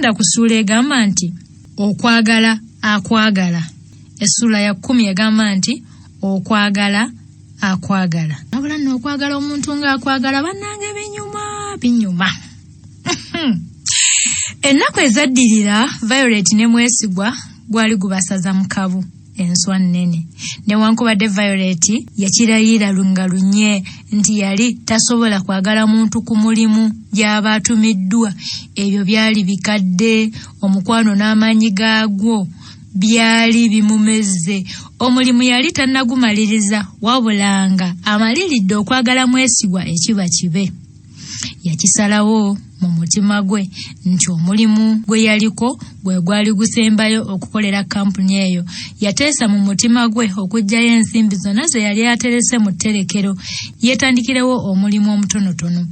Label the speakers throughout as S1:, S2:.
S1: Tugenda ku ssuula egamba nti okwagala akwagala. Essula ya 10 egamba nti okwagala akwagala. Wabula n'okwagala omuntu ng'akwagala bannange binyuma. Ennaku ezaddirira Violet ne Mwesigwa gwali gubasaza mu kabu enswa nnene. Newankubadde Violet yakirayira lungalunye nti yali tasobola kwagala muntu ku mulimu gy'aba atumiddwa. Ebyo byali bikadde, omukwano n'amaanyi gaagwo byali bimumezze. Omulimu yali tannagumaliriza wabulanga amaliridde okwagala Mwesigwa ekiba kibe. Yakisalawo mu mutima gwe nti omulimu gwe yaliko gwe gwali gusembayo okukolera kampuni eyo. Yateesa mu mutima gwe okuggyayo ensimbi zonna ze yali aterese mu tterekero yeetandikirewo omulimu omutonotono.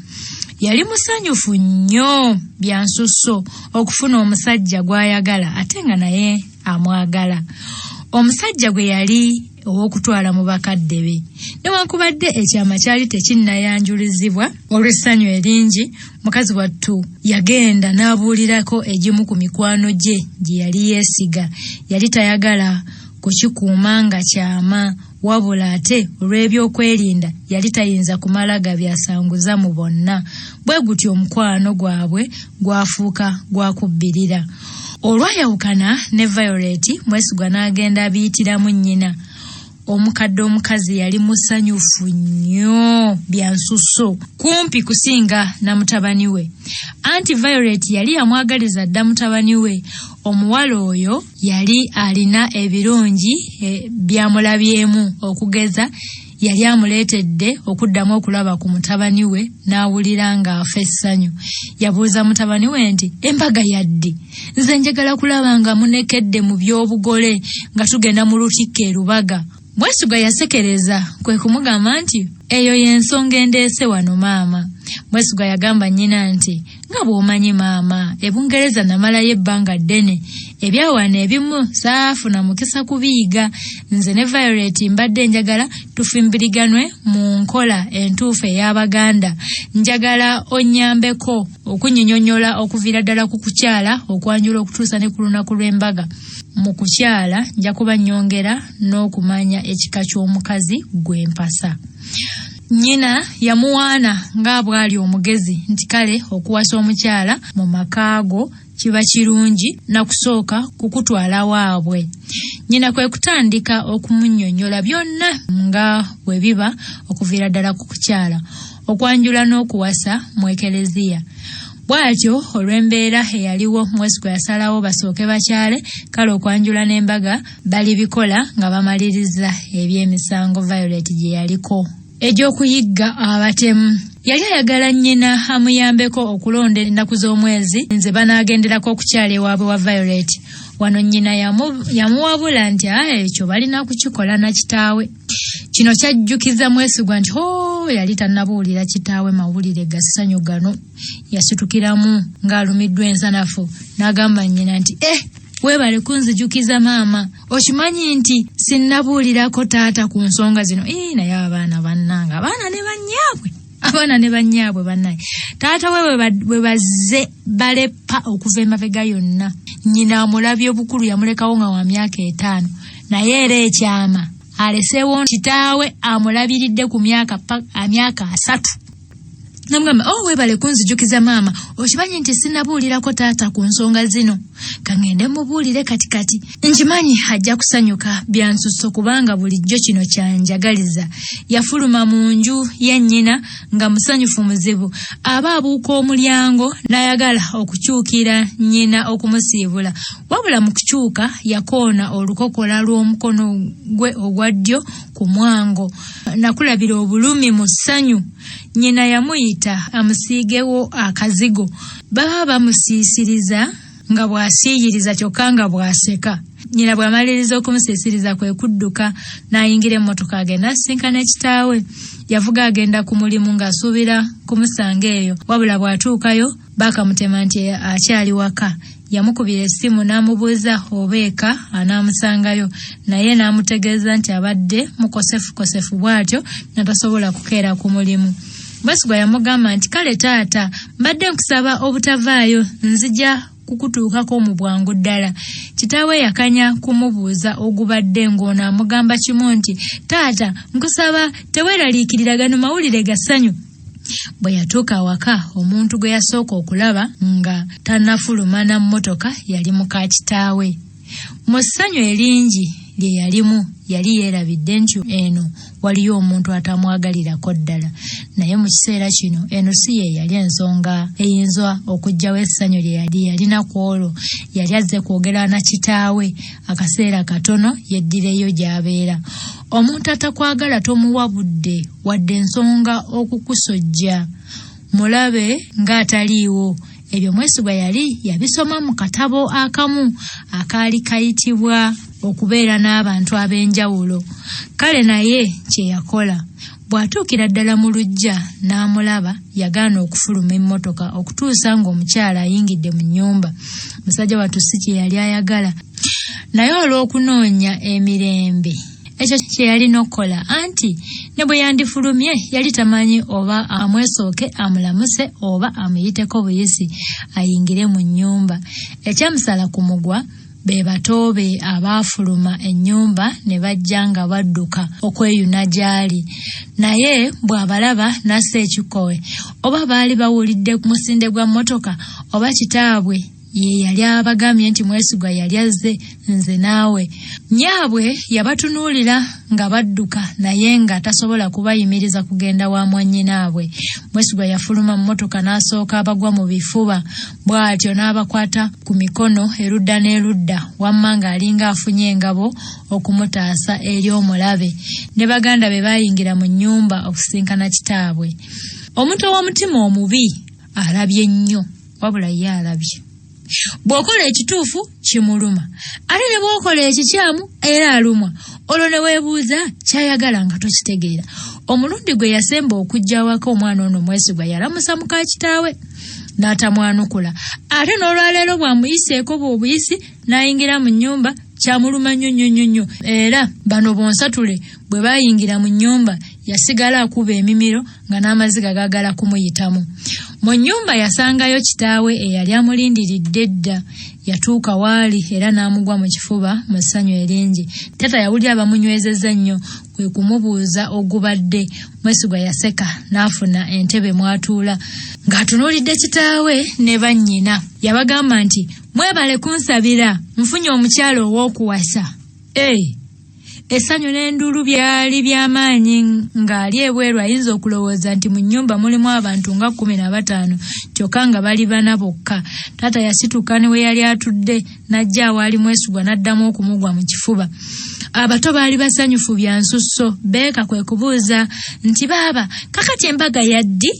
S1: Yali musanyufu nnyo bya nsusso okufuna omusajja gw'ayagala ate nga naye amwagala. Omusajja gwe yali ow'okutwala mu bakadde be. Newankubadde ekyama kyali tekinnayanjulizibwa olw'essanyu eringi, mukazi wattu yagenda n'abuulirako egimu ku mikwano gye gye yali yeesiga. Yali tayagala kukikuuma nga kyama, wabula ate olw'ebyokwerinda yali tayinza kumala gabyasanguza mu bonna. Bwe gutyo omukwano gwabwe gwafuuka gwakubbirira. Olwayawukana ne Violet, Mwesigwa n'agenda abiyitiramu nnyina. Omukadde omukazi yali musanyufu nnyo bya nsusso, kumpi kusinga na mutabani we. Anti Violet yali yamwagaliza dda mutabani we. Omuwala oyo yali alina ebirungi byamulabyemu, okugeza yali amuleetedde okuddamu okulaba ku mutabani we n'awulira ng'afa essanyu. Yabuuza mutabani we nti embaga yaddi? Nze njagala kulaba nga munekedde mu by'obugole nga tugenda mu lutikko e Lubaga. Mwesigwa yasekereza kwe kumugamba nti eyo y'ensonga endeese wano maama. Mwesigwa yagamba nnyina nti nga bw'omanyi maama, Ebungereza namalayo ebbanga ddene, ebyawana ebimu saafuna mukisa kubiyiga. Nze ne Violet mbadde njagala tufimbiriganwe mu nkola entuufu ey'Abaganda. Njagala onnyambeko okunnyinnyonnyola okuviira ddala ku kukyala okwanjula okutuusa ne ku lunaku lw'embaga. Mu kukyala nja kuba nnyongera n'okumanya ekika ky'omukazi gwe mpasa. Nnyina yamuwaana nga bw'ali omugezi nti kale okuwasa omukyala mu makaago kiba kirungi na kusooka kukutwala waabwe. Nnyina kwe kutandika okumunnyonnyola byonna nga bwe biba okuviira ddala ku kukyala, okwanjula n'okuwasa mu Ekereziya. Bw'atyo olw'embeera eyaliwo, Mwesigwa yasalawo basooke bakyale, kale okwanjula n'embaga bali bikola nga bamaliriza eby'emisango Violet gye yaliko egy'okuyigga abatemu. Yali ayagala nnyina amuyambeko okulonda ennaku z'omwezi nze banaagenderako okukyala ewaabwe wa Violet. Wano nnyina yamuwabula nti ekyo balina kukikola na kitaawe. Kino kyajjukiza Mwesigwa nti yali tannabuulira kitaawe mawulire ga ssanyu gano. Yasitukiramu ng'alumiddwa ensanafu n'agamba nnyina nti weebale kunzijukiza maama, okimanyi nti sinnabuulirako taata ku nsonga zino. Naye abaana bannanga, abaana ne bannyaabwe bannaye, taata we bwe bazze balepa okuva emabega yonna. Nnyina amulabye obukulu yamulekawo nga wa myaka 5, naye era ekyama aleseewo kitaawe amulabiridde ku myaka 3. Namugamba weebale kunzijukiza maama, okimanyi nti sinnabuulirako taata ku nsonga zino, kangende mubuulire katikati. Nkimanyi ajja kusanyuka bya nsusso kubanga bulijjo kino kyanjagaliza. Yafuluma mu nju ya nnyina nga musanyufu muzibu. Aba abuuka omulyango n'ayagala okukyukira nnyina okumusiibula, wabula mu kukyuka yakoona olukokola lw'omukono gwe ogwa ddyo ku mwango. Nakulabira obulumi mu ssanyu. Nnyina yamuyita amusiigewo akazigo. Baba bamusiisiriza nga bw'asiiyiriza kyokka nga bw'aseka. Nnyina bw'amaliriza okumusiisiriza kwe kudduka n'ayingira emmotoka agenda asinkana kitaawe. Yavuga agenda ku mulimu ng'asuubira kumusanga eyo, wabula bw'atuukayo baakamutema nti akyali waka. Yamukubira essimu n'amubuuza oba eka anaamusangayo, naye n'amutegeeza nti abadde mukosefukosefu bw'atyo natasobola kukeera ku mulimu. Mwesigwa yamugamba nti kale taata, mbadde nkusaba obutavaayo, nzija kukutuukako mu bwangu ddala. Kitaawe yakanya kumubuuza ogubadde ng'ono amugamba kimu nti, taata nkusaba teweeraliikirira gano mawulire ga ssanyu. Bwe yatuuka awaka omuntu gwe yasooka okulaba nga tannafuluma na mmotoka yali muka kitaawe. Mu ssanyu eringi lye yalimu yali yeerabidde nti eno waliyo omuntu atamwagalirako ddala, naye mu kiseera kino eno si ye yali ensonga eyinza okuggyawo essanyu lye yalina ku olwo. Yali azze kwogera na kitaawe akaseera katono yeddireyo gy'abeera. Omuntu atakwagala tomuwa budde wadde ensonga okukusojja, mulabe ng'ataliiwo. Ebyo Mwesigwa yali yabisoma mu katabo akamu akaali kayitibwa okubeera n'abantu ab'enjawulo. Kale naye kye yakola, bw'atuukira ddala mu luggya n'amulaba yagaana okufuluma emmotoka okutuusa ng'omukyala ayingidde mu nnyumba. Musajja wattu si kye yali ayagala, naye olw'okunoonya emirembe ekyo kye yalina okukola, anti ne bwe yandifulumye yali tamanyi oba amwesooke amulamuse oba amuyiteko buyisi ayingire mu nnyumba. Ekyamusala ku mugwa be bato be abaafuluma ennyumba ne bajja nga badduka okweyuna gy'ali. Naye bw'abalaba nassa ekikowe, oba baali bawulidde musinde gwa mmotoka oba kitaabwe ye yali abagambye nti Mwesigwa yali azze nze naawe. Nyaabwe yabatunuulira nga badduka naye nga tasobola kubayimiriza kugenda wa mwannyinaabwe. Mwesigwa yafuluma mu mmotoka n'asooka abagwa mu bifuba, bw'atyo n'abakwata ku mikono erudda n'erudda wamma ng'alinga afunye engabo okumutaasa eri omulabe. Ne baganda be baayingira mu nnyumba okusinkana kitaabwe. Omuntu ow'omutima omubi alabye nnyo, wabula ye alabye. Bw'okola ekituufu kimuluma, ate ne bw'okola ekikyamu era alumwa. Olwo ne weebuuza kyayagala nga tokitegeera. Omulundi gwe yasemba okujja awaka omwana ono Mwesigwa yalamusa muka kitaawe n'atamwanukula, ate n'olwaleero bw'amuyiseeko bw'obuyisi n'ayingira mu nnyumba kyamuluma nnyo. Era bano bonsatule bwe baayingira mu nnyumba yasigala akuba emimiro nga n'amaziga gaagala kumuyitamu. Mu nnyumba yasangayo kitaawe eyali amulindiridde dda. Yatuuka waali era n'amugwa mu kifuba mu ssanyu eringi. Taata yawulira bamunywezezza nnyo, kwe kumubuuza ogubadde. Mwesigwa yaseka n'afuna entebe mwatuula ng'atunuulidde kitaawe ne bannyina. Yabagamba nti mwebale kunsabira, nfunye omukyala ow'okuwasa. Essanyu n'enduulu byali by'amaanyi ng'ali ebweru ayinza okulowooza nti mu nnyumba mulimu abantu nga 15 kyokka nga bali bana bokka. Taata yasituka ne we yali atudde n'ajja awaali Mwesigwa n'addamu okumugwa mu kifuba. Abato baali basanyufu bya nsusso, beeka kwe kubuuza nti baaba kakati embaga yaddi?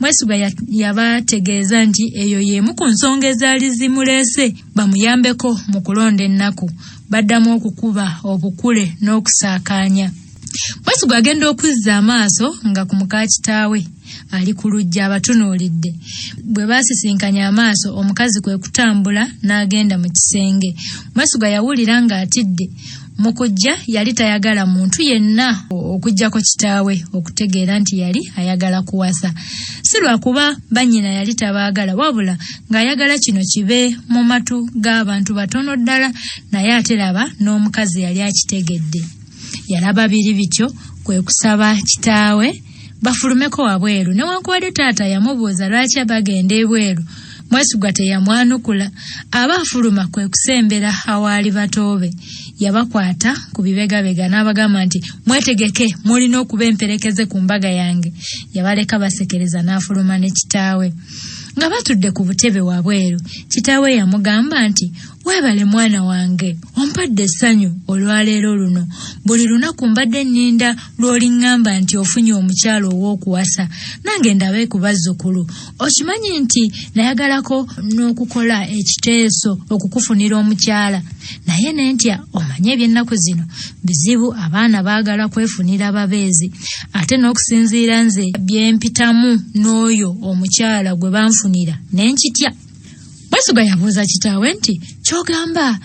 S1: Mwesigwa yabategeeza nti eyo y'emu ku nsonga ezaali zimuleese bamuyambeko mu kulonda ennaku. Baddamu okukuba obukule n'okusaakaanya. Mwesigwa agenda okuzza amaaso nga ku muka kitaawe ali ku luggya abatunuulidde. Bwe baasisinkanya amaaso omukazi kwe kutambula n'agenda mu kisenge. Mwesigwa yawulira ng'atidde. Mu kujja yali tayagala muntu yenna okujjako kitaawe okutegeera nti yali ayagala kuwasa. Si lwakuba bannyina yali tabaagala, wabula ng'ayagala kino kibe mu matu g'abantu batono ddala, naye ate laba n'omukazi yali akitegedde. Yalaba biri bityo, kwe kusaba kitaawe bafulumeko wabweru. Newankubadde taata yamubuuza lwaki bagenda ebweru, Mwesigwa teyamwanukula. Abaafuluma kwe kusembera awaali batoobe. Yabakwata ku bibegabega n'abagamba nti mwetegeke, mulina okuba emperekeze ku mbaga yange. Yabaleka basekereza n'afuluma ne kitaawe. Nga batudde ku butebe wabweru, kitaawe yamugamba nti weebale mwana wange, ompadde essanyu olwaleero luno. Buli lunaku mbadde nninda lw'oliŋŋamba nti ofunye omukyalo ow'okuwasa, nange ndabe ku bazzukulu. Okimanyi nti nayagalako n'okukola ekiteeso okukufunira omukyala, naye ne ntya omanye eby'ennaku zino bizibu, abaana baagala kwefunira babeezi, ate n'okusinziira nze byempitamu n'oyo omukyala gwe banfunira n'enkitya. Mwesigwa yabuuza kitaawe nti ky'ogamba?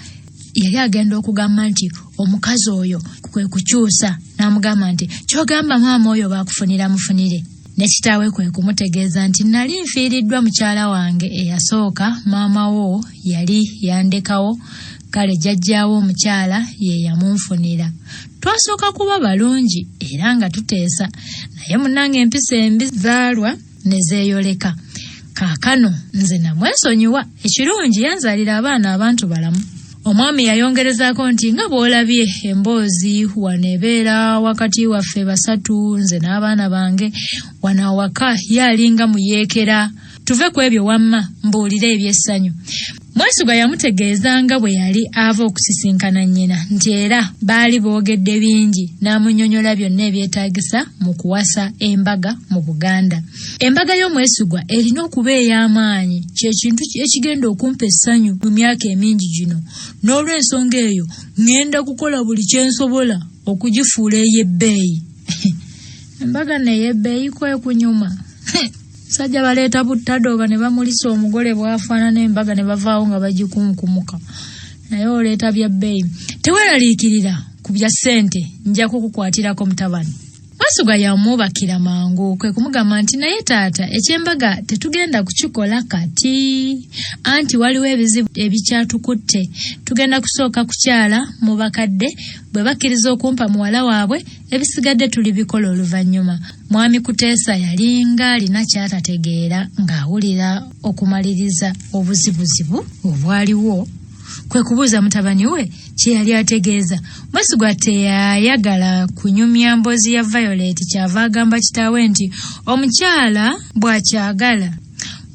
S1: Yali agenda okugamba nti omukazi oyo kwe kukyusa, n'amugamba nti ky'ogamba maama oyo baakufunira mufunire. ne kitaawe kwe kumutegeeza nti nali nfiiriddwa mukyala wange eyasooka, maama wo yali yandekawo, kale jjajjaawo omukyala ye yamunfunira. Twasooka kuba balungi era nga tuteesa, naye munnange empisa embi zaalwa ne zeeyoleka. Kaakano nze namwesonyiwa, ekirungi yanzaalira abaana abantu balamu. Omwami yayongerezaako nti nga bw'olabye emboozi wano ebeera wakati waffe basatu, nze n'abaana bange, wano awaka yalinga muyeekera. Tuve ku ebyo wamma mbuulire ebyessanyu. Mwesigwa yamutegeeza nga bwe yali ava okusisinkana nnyina nti era baali boogedde bingi, n'amunnyonnyola byonna ebyetaagisa mu kuwasa embaga mu Buganda. Embaga y'omwesigwa erina okuba ey'amaanyi, kye kintu ekigenda okumpa essanyu mu myaka emingi gino. N'olw'ensonga eyo ngenda kukola buli kye nsobola okugifuula ey'ebbeeyi. Embaga n'ey'ebbeeyi kwe kunyuma. Sajja baleeta buttadoba ne bamulisa omugole bw'afaanana embaga ne bavaawo nga bagikunkumuka. Naye oleeta bya bbeeyi. Teweeraliikirira ku bya ssente, nja kukukwatirako mutabani. Mwesigwa yamubakira mangu, kwe kumugamba nti naye taata, eky'embaga tetugenda kukikola kati. Anti waliwo ebizibu ebikyatukutte. Tugenda kusooka kukyala mu bakadde, bwe bakkiriza okumpa muwala waabwe, ebisigadde tulibikola oluvannyuma. Mwami Kuteesa yalinga alina kyatategeera ng'awulira okumaliriza obuzibuzibu obwaliwo. Kwe kubuuza mutabani we kye yali ategeeza. Mwesigwa teyayagala kunyumya mboozi ya Violet, kyava agamba kitaawe nti omukyala bw'akyagala.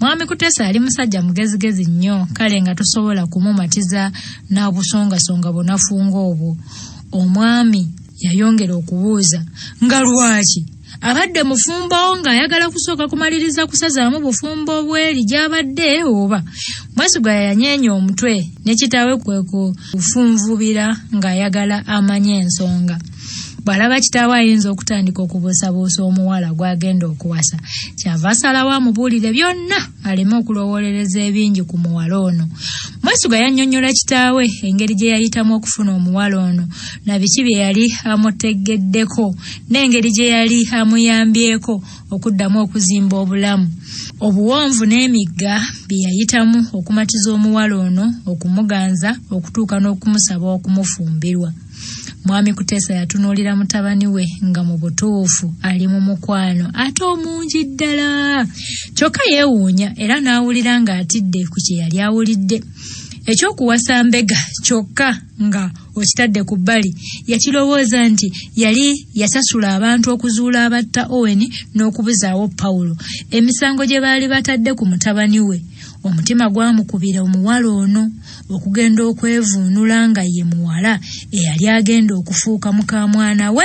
S1: Mwami Kuteesa ali musajja mugezigezi nnyo, kale nga tosobola kumumatiza n'obusongasonga bunafunga obwo. Omwami yayongera okubuuza nga lwaki abadde mufumbo ng'ayagala kusooka kumaliriza kusazaamu bufumbo bw'eri gy'abadde oba. Mwesigwa yanyeenya omutwe ne kitaawe kwe kufunvubira ng'ayagala amanye ensonga. Bw'alaba kitaawe ayinza okutandika okubuusabuusa omuwala gw'agenda okuwasa, kyava asalawo amubuulire byonna aleme okulowoolereza ebingi ku muwala ono. Mwesigwa yannyonnyola kitaawe engeri gye yayitamu okufuna omuwala ono, na biki bye yali amutegeddeko, n'engeri gye yali amuyambyeko okuddamu okuzimba obulamu, obuwonvu n'emigga bye yayitamu okumatiza omuwala ono, okumuganza okutuuka n'okumusaba okumufumbirwa. Mwami Kuteesa yatunuulira mutabani we nga mu butuufu ali mu mukwano ate omungi ddala. Kyokka yeewuunya era n'awulira ng'atidde ku kye yali awulidde. Ekyokuwasa mbega kyokka nga okitadde ku bbali, yakirowooza nti yali yasasula abantu okuzuula abatta Owen n'okubuzaawo Pawulo, emisango gye baali batadde ku mutabani we. Omutima gwamukubira omuwala ono okugenda okwevuunula nga ye muwala eyali agenda okufuuka muka mwana we.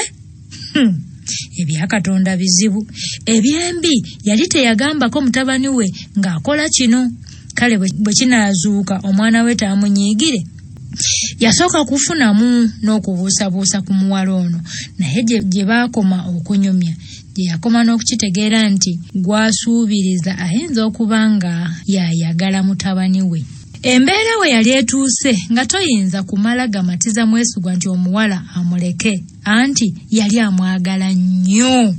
S1: Ebyakatonda bizibu. Ebyembi yali teyagambako mutabani we ng'akola kino. Kale bwe kinaazuuka omwana we taamunyiigire, yasooka kufunamu n'okubuusabuusa ku muwala ono, naye gye baakoma okunyumya, gye yakoma n'okukitegeera nti gwasuubiriza ayinza okuba nga yayagala mutabani we. Embeera we yali etuuse nga toyinza kumala gamatiza Mwesigwa nti omuwala amuleke, anti yali amwagala nnyo.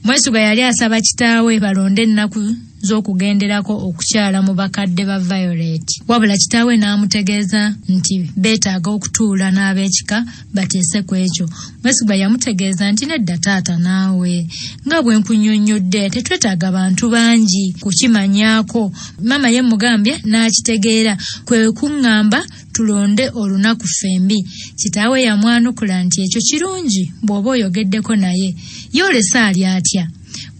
S1: Mwesigwa yali asaba kitaawe balonde ennaku z'okugenderako okukyala mu bakadde ba Violet. Wabula kitaawe n'amutegeeza nti beetaaga okutuula n'ab'ekika bateese ku ekyo. Mwesigwa yamutegeeza nti nedda taata, naawe nga bwe nkunnyonnyodde tetwetaaga bantu bangi kukimanyaako. Mama ye mugambye n'akitegeera, kwe kuŋŋamba tulonde olunaku ffembi. Kitaawe yamwanukula nti ekyo kirungi bw'oba oyogeddeko naye, yoolesa ali atya.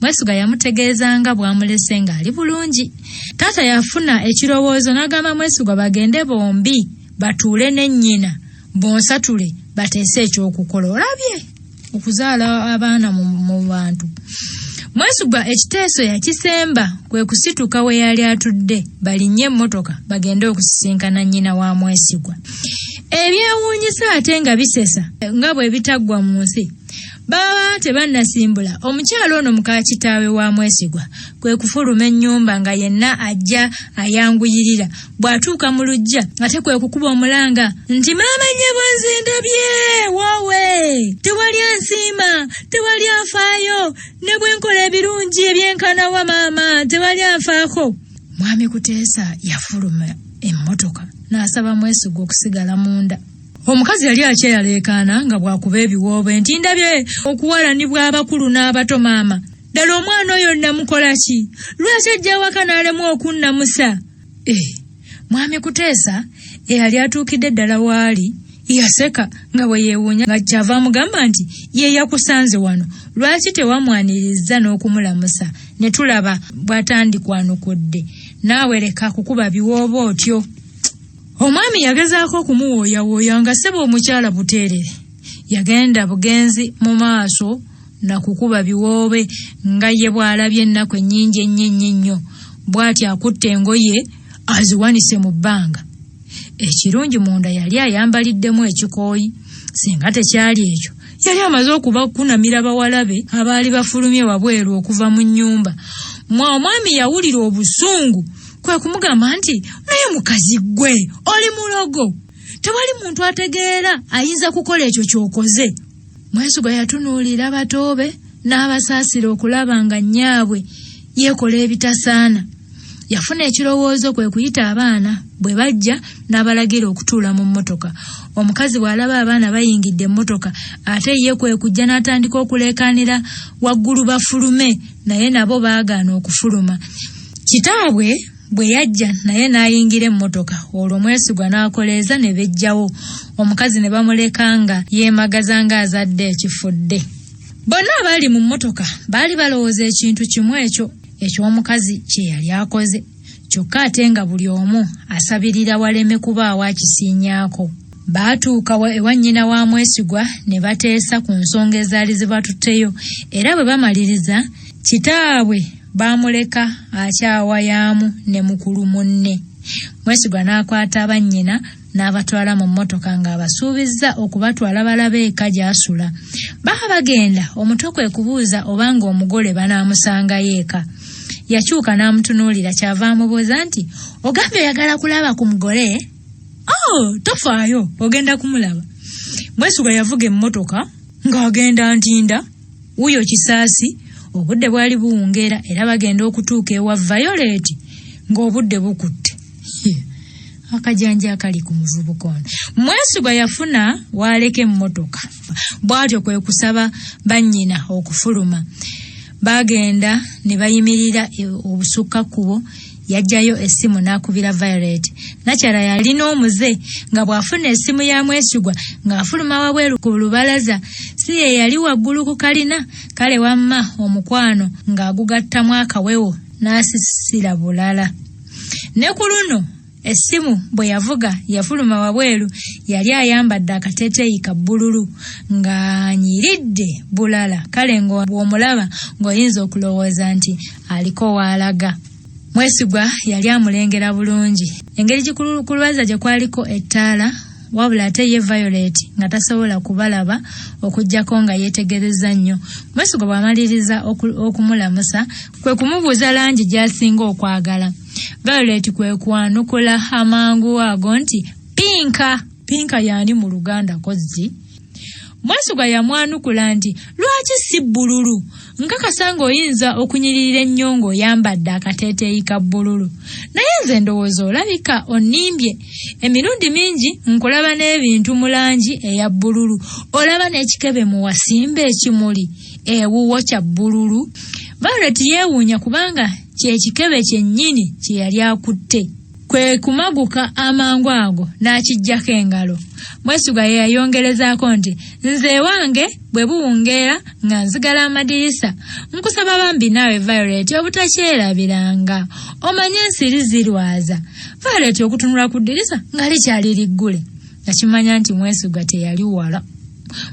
S1: Mwesigwa yamutegeeza nga bw'amulese ng'ali bulungi. Taata yafuna ekirowoozo n'agamba Mwesigwa bagende bombi batuule ne nnyina bonsatule bateese ekyokukola. Olabye okuzaala abaana mu bantu. Mwesigwa ekiteeso yakisemba, kwe kusituka we yali atudde balinnye emmotoka bagende okusisinkana nnyina wa Mwesigwa. Ebyewuunyisa ate nga bisesa nga bwe bitaggwa mu nsi. Baba tebannasimbula omukyalo ono muka kitaawe wa Mwesigwa, kwe kufuluma ennyumba nga yenna ajja ayanguyirira. Bw'atuuka mu luggya ate kwe kukuba omulanga nti maama nnye bw'nzindabye woowe tewali ansiima, tewali afaayo, ne bwe nkola ebirungi ebyenkana wa maama tewali anfaako. Mwami Kuteesa yafuluma emmotoka n'asaba Mwesigwa okusigala munda. Omukazi yali akyeyaleekaana nga bw'akuba ebiwoobe nti ndabye okuwalanibwa abakulu n'abato maama. Ddala omwana oyo namukola ki? Lwaki ajja waka n'alemu okunnamusa? Mwami Kuteesa eyali atuukidde ddala waali yaseka nga bwe yeewuunya nga kyava amugamba nti ye yakusanze wano, lwaki tewamwaniriza n'okumulamusa ne tulaba bw'atandikwanukudde, naawe leka kukuba biwoobe otyo. Omwami yagezaako okumuwooyawooya nga ssebo omukyala buteerere. Yagenda bugenzi mu maaso na kukuba biwoobe nga ye bw'alabye ennaku ennyingi ennyo, bw'ati akutte engoye aziwanise mu bbanga. Ekirungi munda yali ayambaliddemu ekikooyi, singa tekyali ekyo yali amaze okubakunamira bawala be abaali bafulumye wabweru okuva mu nnyumba. Omwami yawulira obusungu, kwe kumugamba nti naye mukazi gwe oli mulogo, tewali muntu ategeera ayinza kukola ekyo ky'okoze. Mwesigwa yatunuulira batoobe n'abasaasira okulaba nga nnyabwe yeekola ebitasaana. Yafuna ekirowoozo kwe kuyita abaana bwe bajja n'abalagira okutuula mu mmotoka. Omukazi bw'alaba abaana bayingidde emmotoka ate ye kwe kujja n'atandika okuleekaanira waggulu bafulume, naye nabo baagaana okufuluma. Kitaabwe bwe yajja naye n'ayingira emmotoka, olwo Mwesigwa n'akoleeza ne bejjawo. Omukazi ne bamuleka nga yeemagaza ng'azadde ekifudde. Bonna abaali mu mmotoka baali balowooza ekintu kimu ekyo eky'omukazi kye yali akoze, kyokka ate nga buli omu asabirira waleme kubaawo akisiinyaako. Baatuuka ewa nnyina wa Mwesigwa ne bateesa ku nsonga ezaali zibatutteyo, era bwe bamaliriza kitaabwe baamuleka akyawayaamu ne mukulu munne. Mwesigwa n'akwata abannyina n'abatwala mu mmotoka ng'abasuubizza okubatwala balabe eka gy'asula. Baba bagenda, omutwe kwe kubuuza obanga omugole banaamusangayo eka. Yakyuka n'amutunuulira, kyava amubuuza nti ogambye oyagala kulaba ku mugole? Tofaayo, ogenda kumulaba. Mwesigwa yavuga emmotoka ng'agenda ntinda wuyo kisaasi. Obudde bwali buwungeera era bagenda okutuuka ewa Violet ng'obudde bukutte. Akajanja akali ku muvubuka ono. Mwesigwa yafuna waaleka emmotoka, bw'atyo kwe kusaba bannyina okufuluma. Bagenda ne bayimirira obusukka kkubo. Yajjayo essimu n'akubira Violet. Nakyala yalina omuze nga bw'afuna essimu ya Mwesigwa ng'afuluma wabweru ku lubalaza, si ye yali waggulu ku kalina, kale wamma omukwano ng'agugattamu akawewo n'asisira bulala. Ne ku luno essimu bwe yavuga yafuluma wabweru, yali ayambadde akateeteeyi ka bbululu ng'anyiridde bulala, kale ng'omulaba ng'oyinza okulowooza nti aliko waalaga. Mwesigwa yali amulengera bulungi. Engeri ku lwaza gye kwaliko ettaala, wabula ate ye Violet nga tasobola kubalaba okuggyako nga yeetegereza nnyo. Mwesigwa bw'amaliriza okumulamusa kwe kumubuuza langi gy'asinga okwagala. Violet kwe kwanukula amangu ago nti pinka. Pinka yaani mu Luganda kozzi? Mwesigwa yamwanukula nti lwaki si bbululu? Nkakasa ng'oyinza okunyiririra ennyo ng'oyambadde akateeteeyi ka bbululu. Naye nze ndowooza olabika onnimbye. Emirundi mingi nkulaba n'ebintu mu langi eya bbululu. Olaba n'ekikebe mu wasimba ekimuli ewuwo kya bbululu. Violet yeewuunya kubanga kye kikebe kyennyini kye yali akutte. Kwe kumaguka amangu ago n'akiggyako engalo. Mwesigwa yayongerezaako nti nze wange bwe buwungeera nga nzigala amadirisa, nkusaba bambi naawe Violet obutakyerabiranga, omanye ensiri zirwaza. Violet okutunula ku ddirisa nga likyali liggule. Nakimanya nti Mwesigwa teyali wala.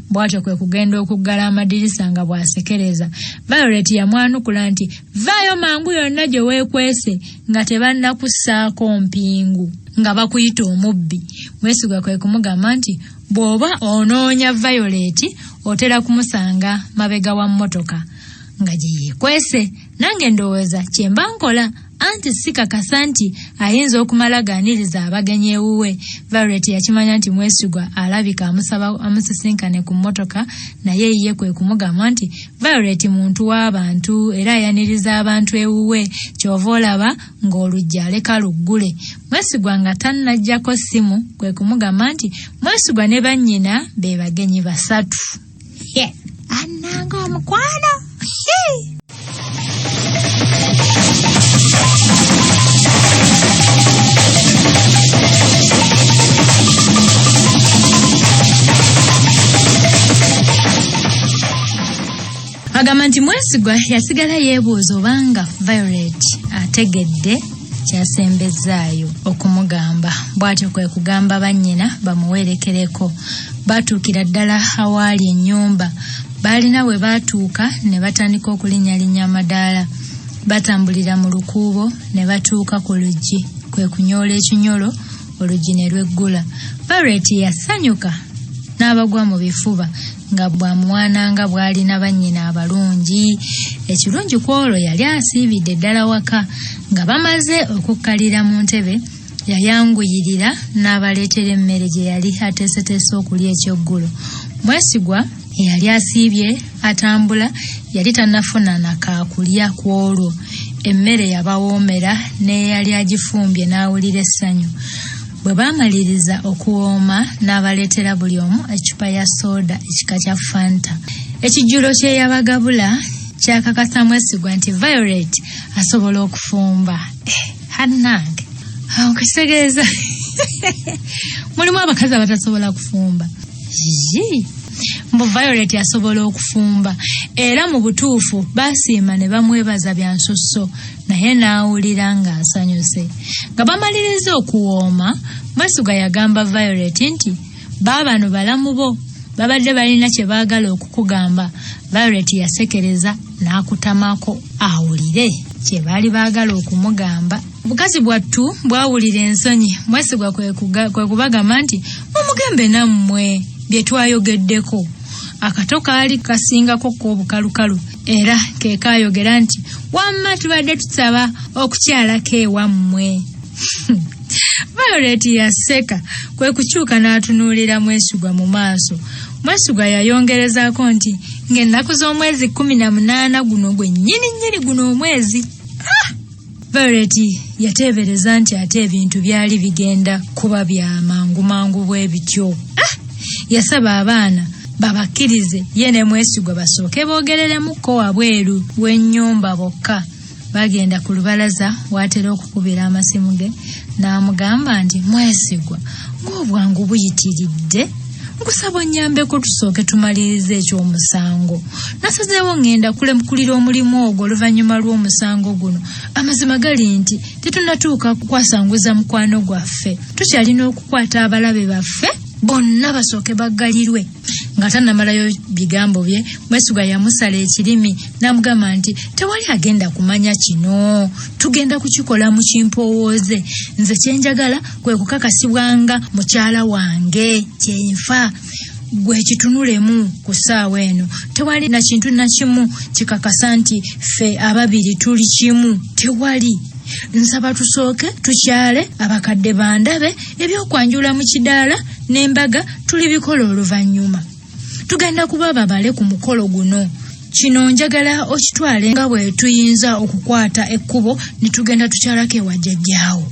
S1: Bw'atyo kwe kugenda okuggala amadirisa nga bw'asekereza. Violet yamwanukula nti vaayo mangu yonna gye weekwese nga tebannakussaako mpingu nga bakuyita omubbi. Mwesigwa kwe kumugamba nti bw'oba onoonya Violet otera kumusanga mabega wa mmotoka nga gye yeekwese. Nange ndowooza kye mba nkola, anti sikakasa nti ayinza okumalaganiriza abagenyi ewuwe. Violet yakimanya nti Mwesigwa alabika amusisinkane ku mmotoka, naye ye kwe kumugamba nti Violet muntu w'abantu era ayaniriza abantu ewuwe, kyova olaba ng'oluggi aleka luggule. Mwesigwa nga tannajjako ssimu kwe kumugamba nti Mwesigwa ne bannyina be bagenyi basatu. Annanga omukwano. Agamba nti Mwesigwa yasigala yeebuuza obanga Violet ategedde kyasembezaayo okumugamba. Bw'atyo kwe kugamba bannyina bamuwerekereko. Batuukira ddala awaali ennyumba. Baalina bwe baatuuka ne batandika okulinnyalinnya amadaala. Batambulira mu lukuubo ne batuuka ku luggi. Kwe kunyoola ekinyolo, oluggi ne lweggula. Violet yasanyuka n'abagwa mu bifuba nga bwamuwaananga bw'alina bannyina abalungi. Ekirungi ku olwo yali asiibidde ddala waka. Nga bamaze okukkalira mu ntebe, yayanguyirira n'abaleetera emmere gye yali ateeseteese okulya ekyeggulo. Mwesigwa eyali asiibye atambula yali tannafuna nakaakulya ku olwo. Emmere yabawoomera n'eyali agifumbye n'awulira essanyu. Bwe baamaliriza okuwooma n'abaleetera buli omu eccupa ya sooda ekika kya Fanta. Ekijjulo kye yabagabula kyakakasa Mwesigwa nti Violet asobola okufumba. Hannange nkitegeeza mulimu abakazi abatasobola kufumba. Mbu Violet asobola okufumba era mu butuufu basiima ne bamwebaza bya nsusso, naye n'awulira ng'asanyuse. Nga bamaliriza okuwooma, Mwesigwa yagamba Violet nti baabano balamu bo, babadde balina kye baagala okukugamba. Violet yasekereza n'akutamako awulire kye baali baagala okumugamba. Bukazi bwattu bwawulira ensonyi. Mwesigwa kwe kubagamba nti mumugembe nammwe bye twayogeddeko. Akato kaali kasingako k'obukalukalu era ke kaayogera nti wamma tubadde tusaba okukyalako ewammwe. Violet yaseka kwe kukyuka n'atunuulira Mwesigwa mu maaso. Mwesigwa yayongerezaako nti ng'ennaku z'omwezi 18 guno gwe nnyini guno omwezi. Violet yateebereza nti ate ebintu byali bigenda kuba bya mangu bwe bityo. Yasaba abaana babakkirize ye ne Mwesigwa basooke boogereremukko wabweru w'ennyumba bokka. Bagenda ku lubalaza waatera okukubira amasimu ge n'amugamba nti Mwesigwa ng'obwangu buyitiridde, nkusaba onnyambeko tusooke tumalirize ekyomusango. Nasazeewo ngenda kulemukulira omulimu ogwo oluvannyuma lw'omusango guno. Amazima gali nti tetunnatuuka kukwasanguza mukwano gwaffe, tukyalina okukwata abalabe baffe bonna basooke baggalirwe. Nga tannamalayo bigambo bye, Mwesigwa yamusala ekirimi n'amugamba nti tewali agenda kumanya kino, tugenda kukikola mu kimpowooze. Nze kyenjagala kwe kukakasibwanga mukyala wange kyenfa, gwe kitunulemu ku ssaawa eno. Tewali na kintu na kimu kikakasa nti ffe ababiri tuli kimu, tewali. Nsaba tusooke tukyale abakadde bandabe ebyokwanjula mu kidaala n'embaga tulibikola oluvannyuma. Tugenda kuba babale ku mukolo guno. Kino njagala okitwale nga bwe tuyinza okukwata ekkubo ne tugenda tukyalako ewa jjajjaawo.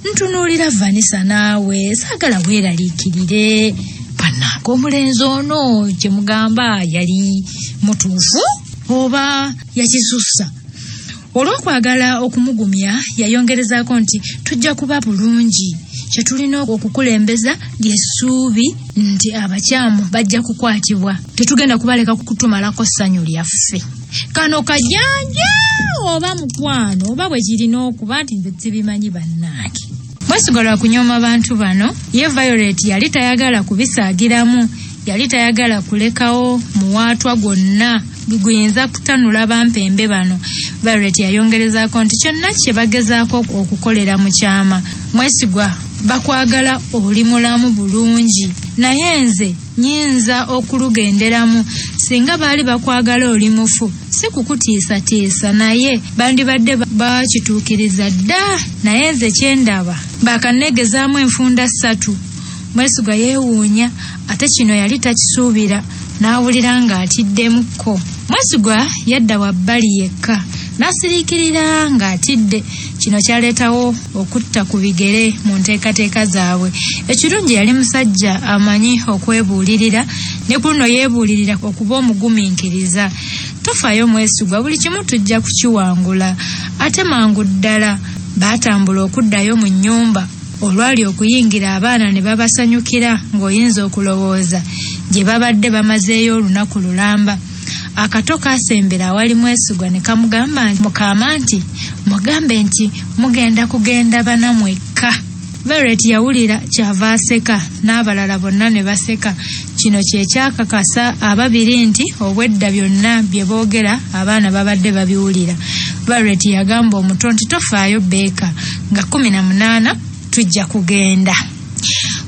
S1: Ntunuulira Vanessa naawe saagala weeraliikirire. Bannange omulenzi ono kye mugamba yali mutuufu oba yakisussa? Olw'okwagala okumugumya yayongerezaako nti tujja kuba bulungi. Kye tulina okukulembeza ly'essuubi nti abakyamu bajja kukwatibwa. Tetugenda kubaleka kutumalako ssanyu lyaffe. Kano kajanja oba mukwano oba bwe kirina okuba nti nze sibimanyi bannange. Mwesigwa lwa kunyooma bantu bano, ye Violet yali tayagala kubisaagiramu, yali tayagala kulekawo muwaatwa gwonna guyinza kutanula bampembe bano. Violet yayongerezaako nti kyonna kye bagezaako okukolera mu kyama. Mwesigwa bakwagala oli mulamu bulungi, naye nze nyinza okulugenderamu singa baali bakwagala oli mufu si kukutiisatiisa naye bandibadde bakituukiriza dda. Naye nze kyendaba bakanegezaamu enfunda 3. Mwesigwa yeewuunya ate kino yali takisuubira n'awulira ng'atiddemukko. Mwesigwa yadda wabbali yekka n'asiriikirira ng'atidde. Kino kyaleetawo okutta ku bigere mu nteekateeka zaabwe. Ekirungi yali musajja amanyi okwebuulirira ne kuno yeebuulirira okuba omugumiikiriza. Tofaayo Mwesigwa, buli kimu tujja kukiwangula. Ate mangu ddala baatambula okuddayo mu nnyumba. Olwali okuyingira abaana ne babasanyukira ng'oyinza okulowooza gye babadde bamazeeyo olunaku lulamba. Akato kasembera awali Mwesigwa ne kamugamba nti Mukama nti mugambe nti mugenda kugenda bana mwekka. Violet yawulira kyava aseka n'abalala bonna ne baseka. Kino kye kyakakasa ababiri nti obwedda byonna bye boogera abaana babadde babiwulira. Violet yagamba omuto nti tofaayo Beeka, nga 18 tujja kugenda.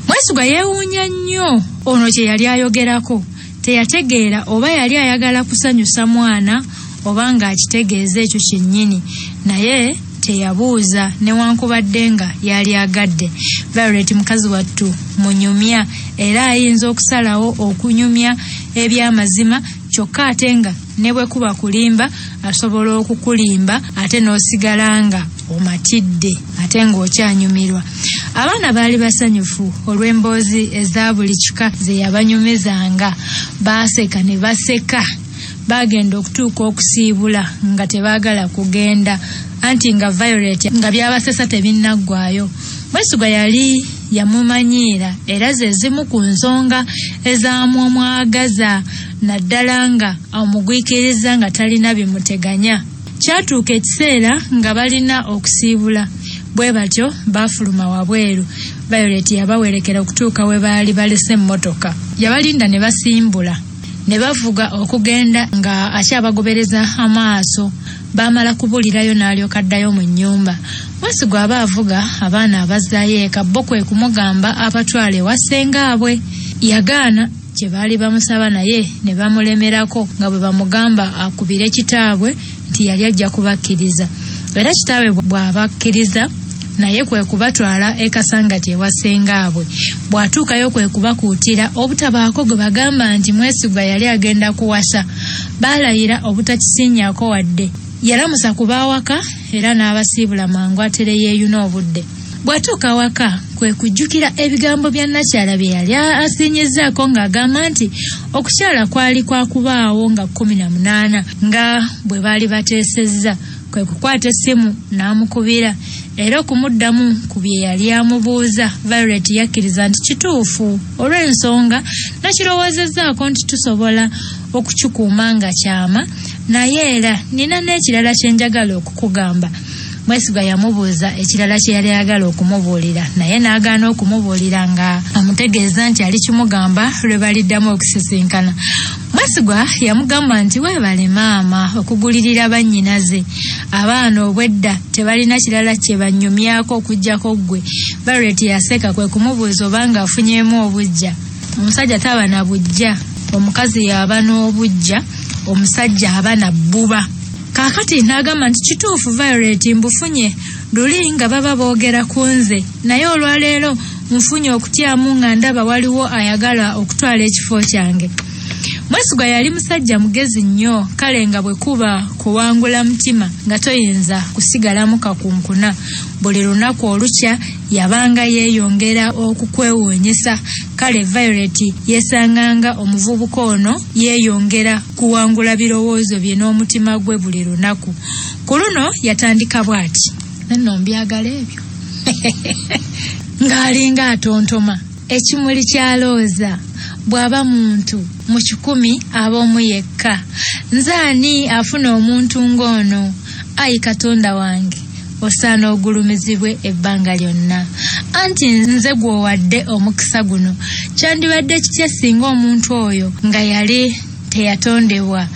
S1: Mwesigwa yeewuunya nnyo ono kye yali ayogerako. Teyategeera oba yali ayagala kusanyusa mwana oba ng'akitegeeza ekyo kyennyini, naye teyabuuza newankubadde nga yali agadde. Violet mukazi wattu munyumya era ayinza okusalawo okunyumya eby'amazima, kyokka ate nga ne bwe kuba kulimba asobola okukulimba ate n'osigala nga omatidde ate ng'okyanyumirwa. Abaana baali basanyufu olw'emboozi eza buli kika ze yabanyumizanga. Baaseka ne baseka. Bagenda okutuuka okusiibula nga tebaagala kugenda, anti nga Violet nga byabasesa tebinnaggwayo. Mwesigwa yali yamumanyiira era ze zimu ku nsonga ezamwagaza naddala nga omugwikiriza nga talina bimuteganya. Kyatuuka ekiseera nga balina okusiibula, bwe batyo baafuluma wabweru. Violet yabawerekera okutuuka we baali balese emmotoka. Yabalinda ne basimbula ne bavuga okugenda nga akyabagobereza amaaso. Baamala kubulirayo n'alyoka addayo mu nnyumba. Mwesigwa aba avuga abaana abazzaayo eka bo kwe kumugamba abatwale ewa ssengaabwe. Yagaana kye baali bamusaba naye ne bamulemerako nga bwe bamugamba akubire kitaabwe nti yali ajja kubakkiriza. Era kitaabwe bw'abakkiriza naye kwe kubatwala ekasangati ewa ssengaabwe. Bw'atuukayo kwe kubakuutira obutabaako gwe bagamba nti Mwesigwa yali agenda kuwasa. Baalayira obutakisinyaako wadde. Yalamusa kubaawaka era n'abasiibula mangu atere yeeyuna obudde. Bw'atuuka waka kwe kujjukira ebigambo bya Nakyala bye yali asinyizzaako ng'agamba nti okukyala kwali kwakubaawo nga 18 nga bwe baali bateesezza. Kwe kukwata essimu n'amukubira era okumuddamu ku bye yali amubuuza. Violet yakkiriza nti kituufu olw'ensonga nakirowoozezzaako nti tusobola okukikuuma nga kyama, naye era nina n'ekirala kye njagala okukugamba. Mwesigwa yamubuuza ekirala kye yali ayagala okumubuulira, naye n'agaana okumubuulira nga amutegeeza nti alikimugamba lwe baliddamu okusisinkana. Mwesigwa yamugamba nti weebale maama okugulirira bannyinaze. Abaana obwedda tebalina kirala kye banyumyako okuggyako ggwe. Violet yaseka kwe kumubuuza obanga afunyeemu obujja. Omusajja taba na bujja, omukazi yaba n'obujja, omusajja aba na bbuba. Kaakati n'agamba nti kituufu Violet mbufunye luli nga baba boogera ku nze, naye olwaleero nfunye okutyamu nga ndaba waliwo ayagala okutwala ekifo kyange. Mwesigwa yali musajja mugezi nnyo, kale nga bwe kuba kuwangula mutima nga toyinza kusigalamu kakunkuna. Buli lunaku olukya yabanga yeeyongera okukwewuunyisa. Kale Violet yesanganga omuvubuka ono yeeyongera kuwangula birowoozo bye n'omutima gwe buli lunaku. Ku luno yatandika bw'ati, nno mbyagala ebyo ng'alinga atontoma ekimuli kyalooza. Bw'aba muntu mu 100 ab'omu yekka. Nze ani afuna omuntu ng'ono? Ayi Katonda wange, osaana ogulumizibwe ebbanga lyonna. Anti nze gw'owadde omukisa guno, kyandibadde kitya singa omuntu oyo nga yali teyatondebwa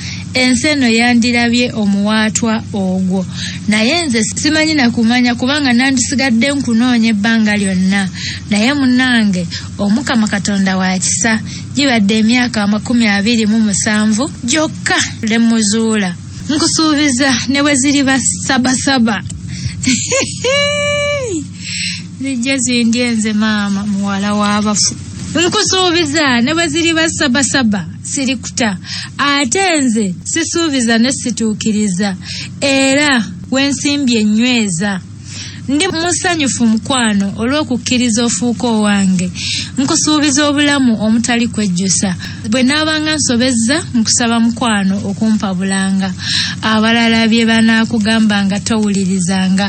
S1: enseno yandirabye omuwaatwa ogwo naye nze simanyi nakumanya kubanga nandisigadde nkunoonye ebbanga lyonna naye munnange Omukama Katonda wa kisa gibadde emyaka 27 gyokka lemuzuula nkusuubiza ne bwe ziri basabasaba zijja zindye nze maama muwala w'abafu nkusuubiza ne bwe ziri basabasaba sirikuta ate nze sisuubiza ne situukiriza era wensimbye enyweza ndi musanyufu mukwano olw'okukkiriza ofuuka owange nkusuubiza obulamu omutali kwejjusa bwe naabanga nsobezza nkusaba mukwano okumpabulanga abalala bye banaakugamba nga towulirizanga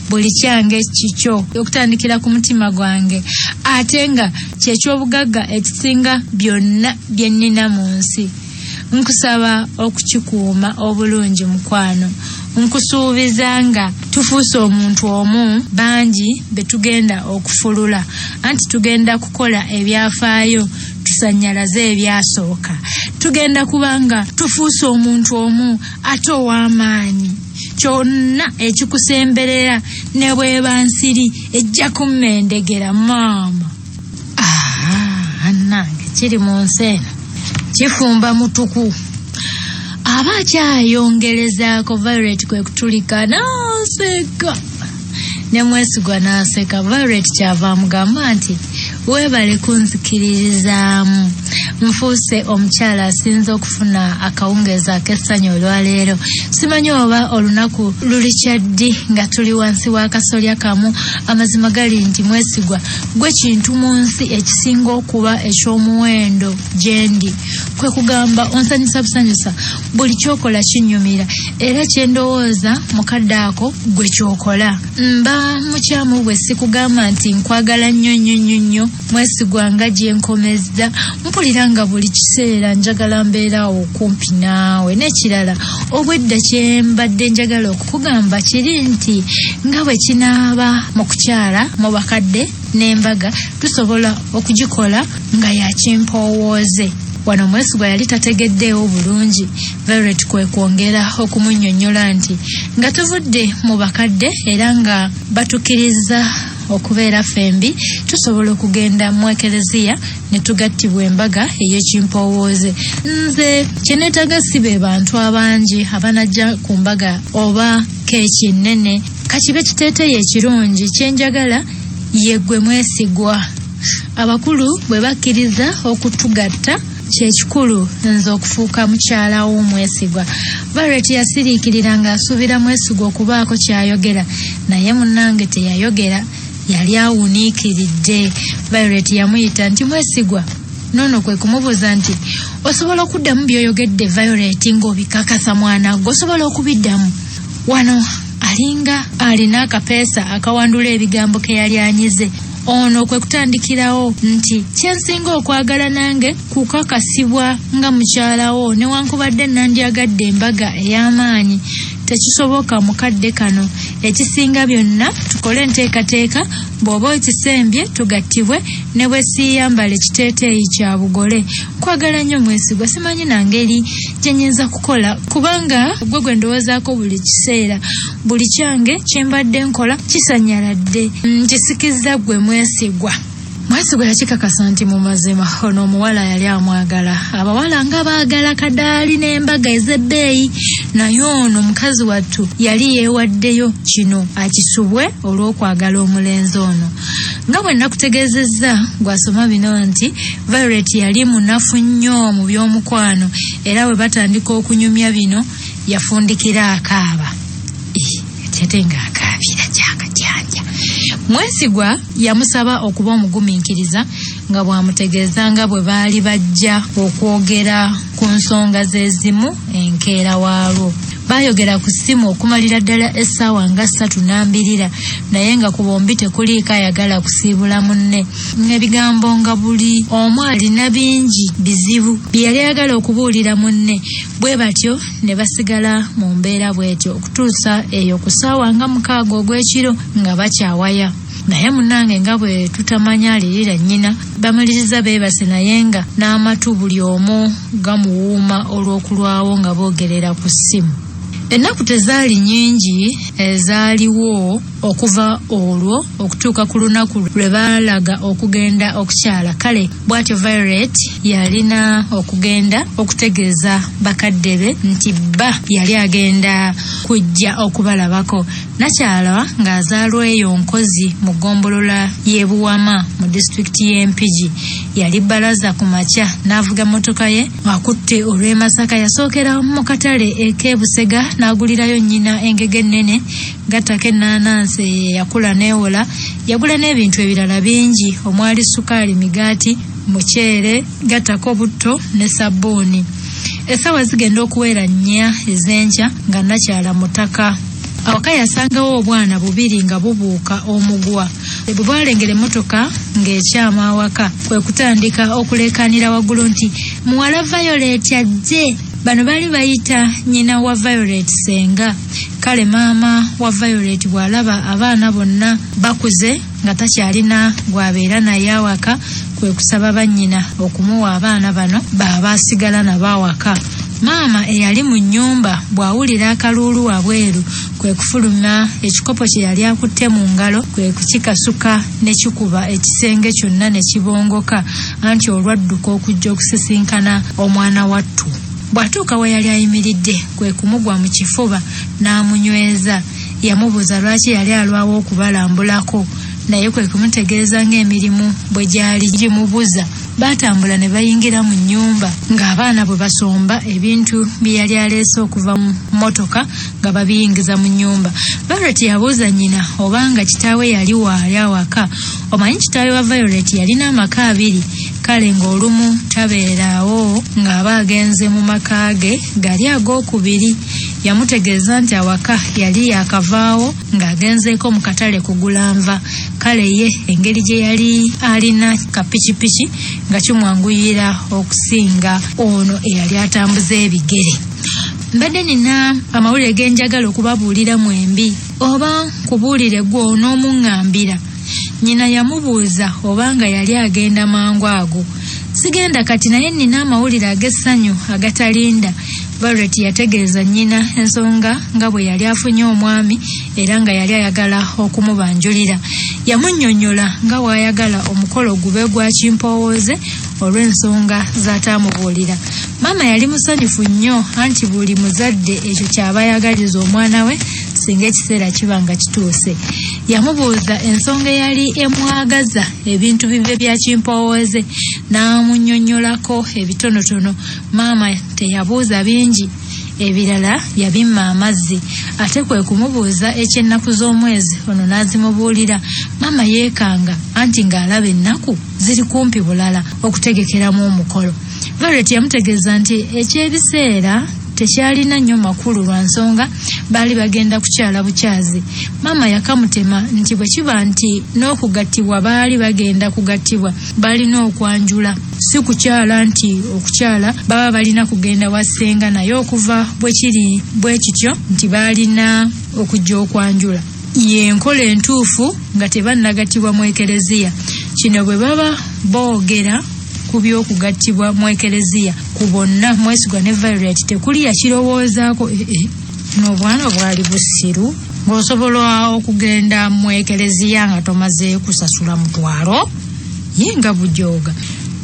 S1: buli kyange kikyo okutandikira ku mutima gwange ate nga kyekyobugagga ekisinga byonna bye nnina mu nsi nkusaba okukikuuma obulungi mukwano nkusuubiza nga tufuuse omuntu omu bangi betugenda okufulula anti tugenda kukola ebyafaayo tusannyalaze ebyasooka tugenda kubanga tufuuse omuntu omu ate ow'amaanyi kyonna ekikusemberera ne bweba nsiri ejja kummendegera maama annange kiri mu nsi eno kifumba mutuku aba akyayongerezaako Violet kwe kutulika naaseka ne Mwesigwa naaseka Violet kyava amugamba nti weebale kunzikiririzaamu nfuuse omukyala asinze okufuna akawungeezi ak'essanyu olwaleero simanyi oba olunaku luli kyaddi nga tuli wansi w'akasolya kamu amazima gali nti Mwesigwa gwe kintu mu nsi ekisinga okuba eky'omuwendo gyendi kwe kugamba onsanyusa busanyusa buli kyokola kinnyumira era kyendowooza mukadde ako gwe kyokola mba mukyamu bwe sikugamba nti nkwagala nnyo Mwesigwa nga gye nkomezza mpulira nga buli kiseera njagala mbeerawo okumpi naawe n'ekirala obwedda kye mbadde njagala okukugamba kiri nti nga bwe kinaaba mu kukyala mu bakadde n'embaga tusobola okugikola nga yakimpowooze wano Mwesigwa yali tategeddeewo bulungi Violet kwe kwongera okumunnyonnyola nti nga tuvudde mu bakadde era nga batukiriza okubeera fembi tusobola okugenda mu ekereziya ne tugattibwa embaga ey'ekimpowooze nze kyeneetaga si be bantu abangi abanajja ku mbaga oba keeki nnene kakibe kiteeteeyo ekirungi kyenjagala yeggwe Mwesigwa abakulu bwe bakkiriza okutugatta kyekikulu nze okufuuka mukyala w'Omwesigwa Violet yasiriikirira ng'asuubira Mwesigwa okubaako kyayogera naye munnange teyayogera yali awuniikiridde Violet yamuyita nti Mwesigwa nono kwe kumubuuza nti osobola okuddamu by'oyogedde Violet ng'obikakasa mwana gwe osobola okubiddamu wano alinga alina akapeesa akawandula ebigambo ke yali anyize ono kwe kutandikirawo nti kyensinga okwagala nange kukakasibwa nga mukyalawo newankubadde nandyagadde embaga ey'amaanyi tekisoboka mukadde kano ekisinga byonna tukole enteekateeka bw'oba okisembye tugattibwe ne bwe siiyambala ekiteeteeyi kya bugole kwagala nnyo Mwesigwa simanyi nangeri gye nnyinza kukola kubanga gwe gwe ndowoozaako buli kiseera buli kyange kye mbadde nkola kisanyaladde nkisikizza ggwe Mwesigwa Mwesigwa yakikakasa nti mu mazima ono omuwala yali amwagala abawala nga baagala kadaali n'embaga ez'ebbeeyi naye ono mukazi wattu yali yeewaddeyo kino akisubwe olw'okwagala omulenzi ono nga bwe nakutegeezezza gwasoma bino nti Violet yali munafu nnyo mu by'omukwano era bwe batandika okunyumya bino yafundikira akaaba tete ng'akaabira gyakatyanja Mwesigwa yamusaba okuba omugumiikiriza nga bw'amutegeeza nga bwe baali bajja okwogera ku nsonga z'ezimu enkeera waalwo bayogera ku ssimu okumalira ddala essaawa nga 3:2 naye nga ku bombi tekuliiko ayagala kusiibula munne n'ebigambo nga buli omu alina bingi bizibu bye yali ayagala okubuulira munne bwe batyo ne basigala mu mbeera bw'etyo okutuusa eyo ku ssaawa nga 6 ogw'ekiro nga bakyawaya naye munnange nga bwe tutamanya alirira nnyina bamaliriza beebase naye nga n'amatu buli omu gamuwuuma olw'okulwawo nga boogerera ku ssimu. Ennaku tezaali nnyingi ezaaliwo okuva olwo okutuuka ku lunaku lwe baalaga okugenda okukyala. Kale bw'atyo Violet yalina okugenda okutegeeza bakadde be nti bba yali agenda kujja okubalabako. Nakyala ng'azaalwa eyo Nkozi mu ggombolola y'e Buwama mu disitulikiti y'e Mpigi. Yali balaza ku makya n'avuga mmotoka ye akutte olw'e Masaka. Yasookera mu katale ek'e Busega n'agulirayo nnyina engege ennene gattako ennaanansi yakula neewola. Yagula n'ebintu ebirala bingi omwali sukaali, migaati, muceere, gattako butto ne sabbuuni. Essaawa zigenda okuwera nnya ez'enkya nga nakyala mutaka. Awaka yasangawo obwana bubiri nga bubuuka omugwa. Bwe bwalengera emmotoka ng'ekyama awaka kwe kutandika okuleekaanira waggulu nti muwala Violet ajje. Bano baali bayita nnyina wa Violet Senga. Kale maama wa Violet bw'alaba abaana bonna bakuze nga takyalina gw'abeera naye awaka kwe kusaba bannyina okumuwa abaana bano baba asigala nabo awaka. Maama eyali mu nnyumba bw'awulira akaluulu wabweru kwe kufuluma ekikopo kye yali akutte mu ngalo kwe kukikasuka ne kikuba ekisenge kyonna ne kibongoka anti olwadduka okujja okusisinkana omwana wattu. Bw'atuuka we yali ayimiridde kwe kumugwa mu kifuba n'amunyweza. Yamubuuza lwaki yali alwawo okubalambulako naye kwe kumutegeeza ng'emirimu bwe gyali gimubuza. Baatambula ne bayingira mu nnyumba ng'abaana bwe basomba ebintu bye yali aleese okuva mu mmotoka nga babiyingiza mu nnyumba. Violet yabuuza nnyina obanga kitaawe yali waali awaka. Omanyi kitaawe wa Violet yalina amaka abiri. Kale ng'olumu tabeeraawo ng'aba agenze mu maka ge gali ag'okubiri. Yamutegeeza nti awaka yali yakavaawo ng'agenzeeko mu katale kugula nva. Kale ye engeri gye yali alina kapikipiki nga kimwanguyira okusinga ono eyali atambuza ebigere. Mbadde nina amawulire genjagala okubabuulira mwembi oba kubuulire gwe onoomuŋŋambira. Nnyina yamubuuza obanga yali agenda mangu ago. Sigenda kati naye nina amawulire ag'essanyu agatalinda. Violet yategeeza nnyina ensonga nga bwe yali afunye omwami era nga yali ayagala okumubanjulira. Yamunnyonnyola nga bw'ayagala omukolo gube gwa kimpowooze olw'ensonga z'ataamubuulira. Maama yali musanyufu nnyo anti buli muzadde ekyo ky'aba ayagaliza omwana we singa ekiseera kiba nga kituuse. Yamubuuza ensonga eyali emwagaza ebintu bibe bya kimpowooze n'amunnyonnyolako ebitonotono. Maama teyabuuza bingi, ebirala yabimma amazzi. Ate kwe kumubuuza eky'ennaku z'omwezi ono n'azimubuulira. Maama yeekanga anti ng'alaba ennaku ziri kumpi bulala okutegekeramu omukolo. Violet yamutegeeza nti eky'ebiseera tekyalina nnyo makulu lwa nsonga baali bagenda kukyala bukyazi. Maama yakamutema nti bwe kiba nti n'okugattibwa baali bagenda kugattibwa balina okwanjula, si kukyala nti okukyala baba balina kugenda wassenga, naye okuva bwe kiri bwe kityo nti balina okujja okwanjula. Ye nkola entuufu nga tebannagattibwa mu ekereziya. Kino bwe baba boogera ku by'okugattibwa mu ekereziya ku bonna Mwesigwa ne Violet tekuli yakirowoozaako. N'obwana bwali bussiru ng'osobola okugenda mu ekereziya nga tomaze kusasula mutwalo ye nga bujooga.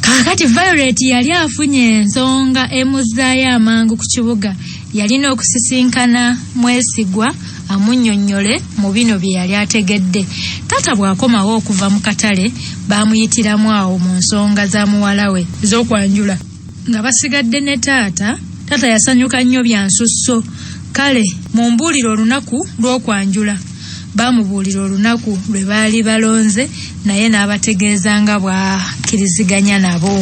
S1: Kaakati Violet yali afunye ensonga emuzzaayo amangu ku kibuga. Yalina okusisinkana Mwesigwa amunnyonnyole mu bino bye yali ategedde. Taata bw'akomawo okuva mu katale baamuyitiramu awo mu nsonga za muwala we ez'okwanjula. Nga basigadde ne taata yasanyuka nnyo bya nsusso. Kale mumbuulire olunaku lw'okwanjula. Baamubuulira olunaku lwe baali balonze naye n'abategeeza nga bw'akkiriziganya nabo.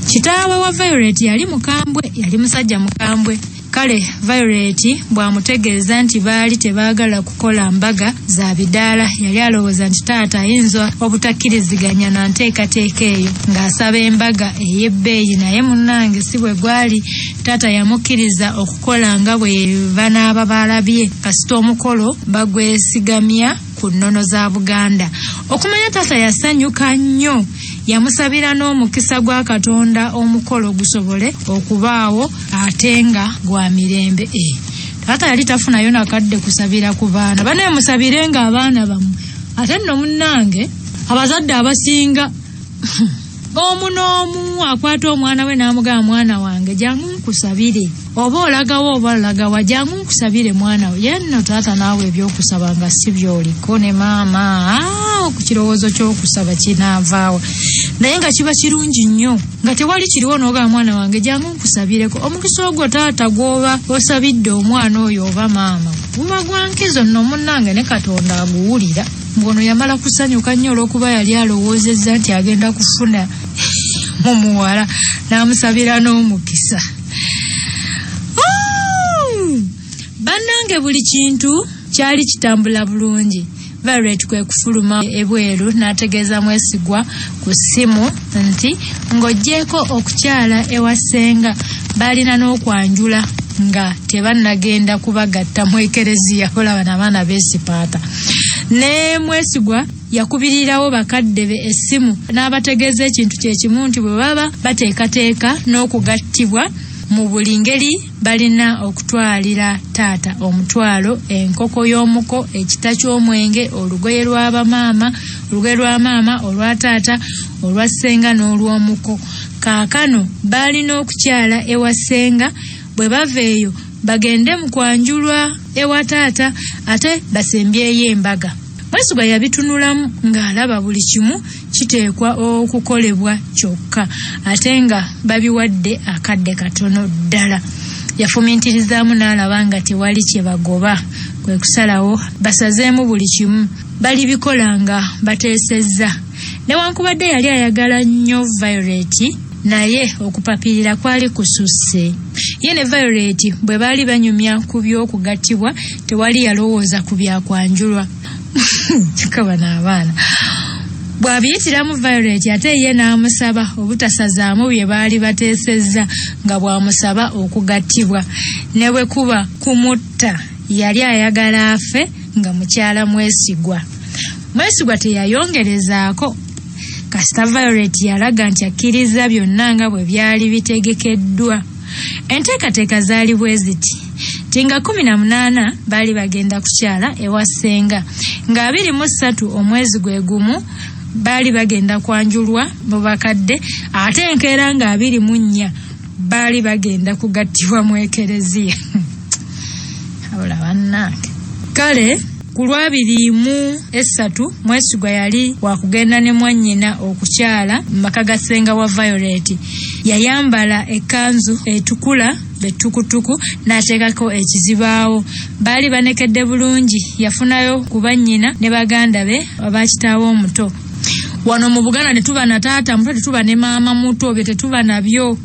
S1: Kitaawe wa Violet yali mukambwe, yali musajja mukambwe. Kale Violet bw'amutegeeza nti baali tebaagala kukola mbaga za bidaala yali alowooza nti taata ayinza obutakkiriziganya na nteekateeka eyo ng'asaba embaga ey'ebbeeyi, naye munnange si bwe gwali. Taata yamukkiriza okukola nga bwe banaaba baalabye kasita omukolo bagwesigamya ku nnono za Buganda. Okumanya taata yasanyuka nnyo, yamusabira n'omukisa gwa Katonda omukolo gusobole okubaawo ate nga gwa mirembe. Taata yali tafunayo nakadde kusabira ku baana, banaye musabirenga abaana bammwe. Ate nno munnange abazadde abasinga omu n'omu akwata omwana we n'amugamba mwana wange jangu nkusabire, oba olagawo oba olagawa jangu nkusabire mwana we. Yenno taata naawe ebyokusaba nga si byoliko ne maama ku kirowoozo ky'okusaba kinaavaawo, naye nga kiba kirungi nnyo nga tewali kiriwo n'ogamba mwana wange jangu nkusabireko. Omukisa ogwo taata gwoba osabidde omwana oyo oba maama guba gwa nkizo nno munnange, ne Katonda aguwulira. Mbono yamala kusanyuka nnyo olw'okuba yali alowoozezza nti agenda kufuna mumuwala, n'amusabira n'omukisa. Bannange buli kintu kyali kitambula bulungi. Violet kwe kufuluma ebweru n'ategeeza Mwesigwa ku ssimu nti ng'oggyeko okukyala ewasenga balina n'okwanjula nga tebannagenda kubagatta mu ekereziya. Olaba n'abaana beesipaata. Ne Mwesigwa yakubirirawo bakadde be essimu n'abategeeza ekintu kye kimu nti bwe baba bateekateeka n'okugattibwa mu buli ngeri balina okutwalira taata omutwalo, enkoko y'omuko, ekita ky'omwenge, olugoye lwa maama, olwa taata, olwa ssenga n'olw'omuko. Kaakano balina okukyala ewa ssenga, bwe bava eyo bagende mu kwanjulwa ewa taata ate basembyeyo embaga. Mwesigwa yabitunulamu ng'alaba buli kimu kiteekwa okukolebwa kyokka ate nga babiwadde akadde katono ddala. Yafumiintirizaamu n'alaba nga tewali kye bagoba, kwe kusalawo basazeemu buli kimu balibikola nga bateesezza. Newankubadde yali ayagala nnyo Violet, naye okupapirira kwali kususse. Ye ne Violet bwe baali banyumya ku by'okugattibwa tewali yalowooza ku byakwanjulwa. Kaba n'abaana bw'abiyitiramu Violet ate ye n'amusaba obutasazaamu bye baali bateesezza nga bw'amusaba okugattibwa. Ne bwe kuba kumutta yali ayagala afe nga mukyala Mwesigwa. Mwesigwa teyayongerezaako. Kasita Violet yalaga nti akkiriza byonna nga bwe byali bitegekeddwa. Enteekateeka zaali bwe ziti tinga 18 baali bagenda kukyala ewa ssenga, nga 23 omwezi gwe gumu baali bagenda kwanjulwa mu bakadde, ate enkeera nga 24 baali bagenda kugattibwa mu ekereziya. Abula bannange. Kale ku Lwabiri-3 Mwesigwa yali wakugenda ne mwannyina okukyala mu maka ga ssenga wa Violet. Yayambala ekkanzu etukula betukutuku n'ateekako ekizibaawo. Baali banekedde bulungi. Yafunayo ku bannyina ne baganda be abakitaawo omuto. Wano mu Buganda ne tuba na taata muto, tetuba ne maama muto, bye tetuba nabyo.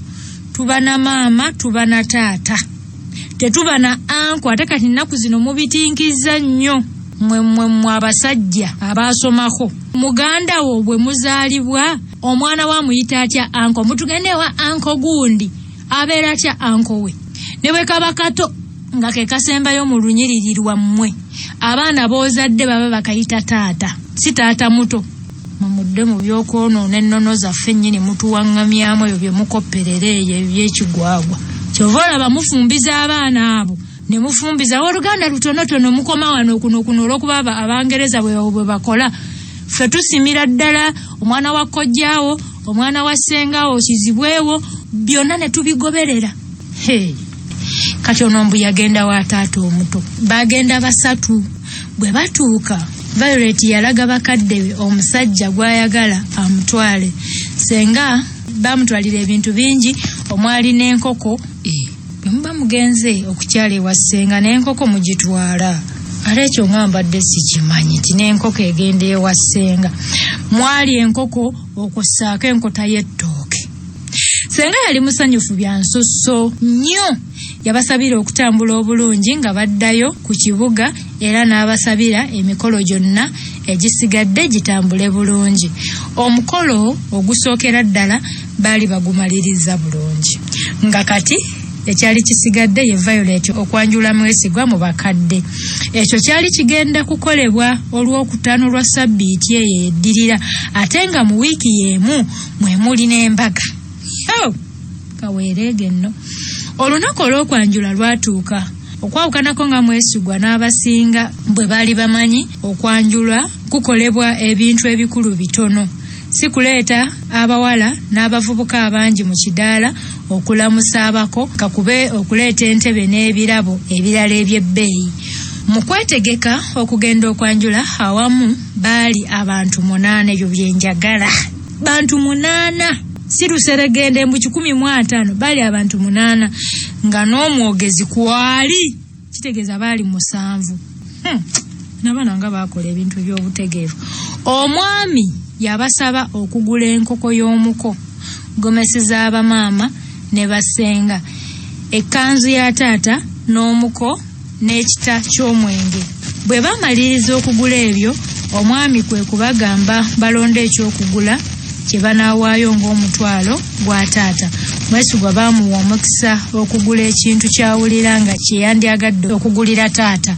S1: Tuba na maama, tuba na taata, tetuba na anko. Ate kati nnaku zino mubitinkiza nnyo mwe abasajja abaasomako. Muganda wo bwe muzaalibwa omwana wa muyita atya anko, mutugende wa anko gundi abeera atya anko we. Ne bwe kaba kato nga ke kasembayo mu lunyiriri lwammwe, abaana boozadde baba bakayita taata, si taata muto. Mumudde mu byokwonoona ennono zaffe nnyini mutuwaŋŋamyamu ebyo bye mukopperera eyo eby'ekigwagwa. Kyova olaba mufumbiza abaana abo ne mufumbiza oluganda lutonotono mukoma wano kuno olw'okuba Abangereza bwe bakola. Ffe tusimira ddala omwana wa kojjaawo, omwana wa ssengawo kizibwewo, byonna ne tubigoberera. Kati ono mbu yagenda wa taata omuto. Bagenda basatu. Bwe batuuka Violet yalaga bakadde be omusajja gw'ayagala amutwale. Senga bamutwalira ebintu bingi, omwali n'enkoko. Bwe mugenze okukyala ewa ssenga n'enkoko mugitwala. Ate ekyo nga mbadde sikimanyi nti n'enkoko egenda ewa ssenga. Mwali enkoko okussaako enkota y'ettooke. Senga yali musanyufu bya nsusso nnyo. Yabasabira okutambula obulungi nga baddayo ku kibuga, era n'abasabira emikolo gyonna egisigadde gitambule bulungi. Omukolo ogusookera ddala baali bagumaliriza bulungi. Nga kati ekyali kisigadde ye Violet okwanjula Mwesigwa mu bakadde. Ekyo kyali kigenda kukolebwa olw'okutaano lwa Ssabbiiti eyo eddirira, ate nga mu wiiki y'emu mwe muli n'embaga. Kaweerege nno. Olunaku olw'okwanjula lwatuuka. Okwawukanako nga Mwesigwa n'abasinga bwe baali bamanyi okwanjulwa kukolebwa ebintu ebikulu bitono. Si kuleeta abawala n'abavubuka abangi mu kidaala okulamusa abako, kakube okuleeta entebe n'ebirabo ebirala eby'ebbeeyi. Mu kwetegeka okugenda okwanjula awamu baali abantu 8. Ebyo byenjagala. Bantu 8. Si luseregende mbu 15, baali abantu 8 nga n'omwogezi kwali kitegeeza baali 7. N'abaana nga baakola ebintu by'obutegeevu. Omwami yabasaba okugula enkoko y'omuko, gomesi z'abamaama ne basenga, ekkanzu ya taata n'omuko n'ekita ky'omwenge. Bwe bamaliriza okugula ebyo, omwami kwe kubagamba balonde ekyokugula kye banaawaayo ng'omutwalo gwa taata. Mwesigwa baamuwa omukisa okugula ekintu ky'awulira nga kye yandyagadde okugulira taata.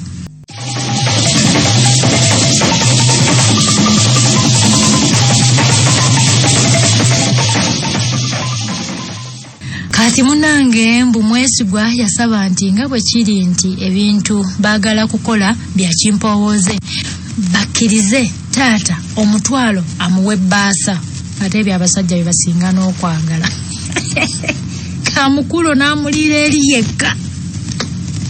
S1: Kati munange mbu Mwesigwa yasaba nti nga bwe kiri nti ebintu baagala kukola bya kimpowooze, bakkirize taata omutwalo amuwe bbaasa. Ate eby'abasajja bye basinga n'okwagala. Kamukulu n'amuliira eri yekka.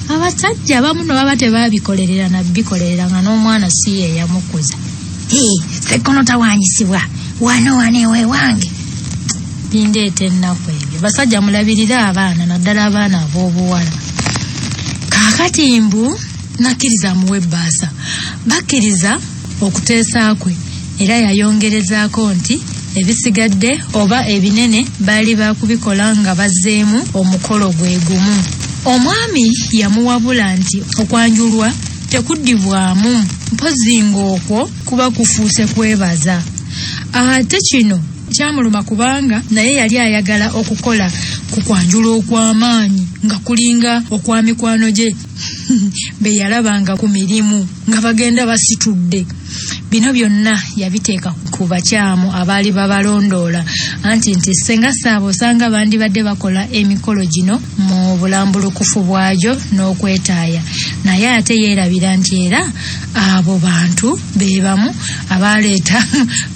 S1: Abasajja abamu no baba tebaabikolerera nabikolerera nga n'omwana si ye yamukuza. Sekkono tawaanyisibwa wano ewe wange. Bindeeta ennaku ebyo. Basajja mulabirira abaana, naddala abaana ab'obuwala. Kaakati mbu nakkiriza amuwe bbaasa. Bakkiriza okuteesa kwe, era yayongerezaako nti ebisigadde oba ebinene baali bakubikola nga bazzeemu omukolo gwe gumu. Omwami yamuwabula nti okwanjulwa tekuddibwamu, mpozi ng'okwo kuba kufuuse kwebaza. Ate kino kyamuluma kubanga naye yali ayagala okukola ku kwanjula okw'amaanyi nga kulinga okwa mikwano gye be yalabanga ku mirimu nga bagenda basitudde. Bino byonna yabiteeka ku bakyamu abaali babalondoola anti nti senga saabo osanga bandibadde bakola emikolo gino mu bulambulukufu bwagyo n'okwetaaya. Naye ate yeerabira nti era abo bantu be bamu abaleeta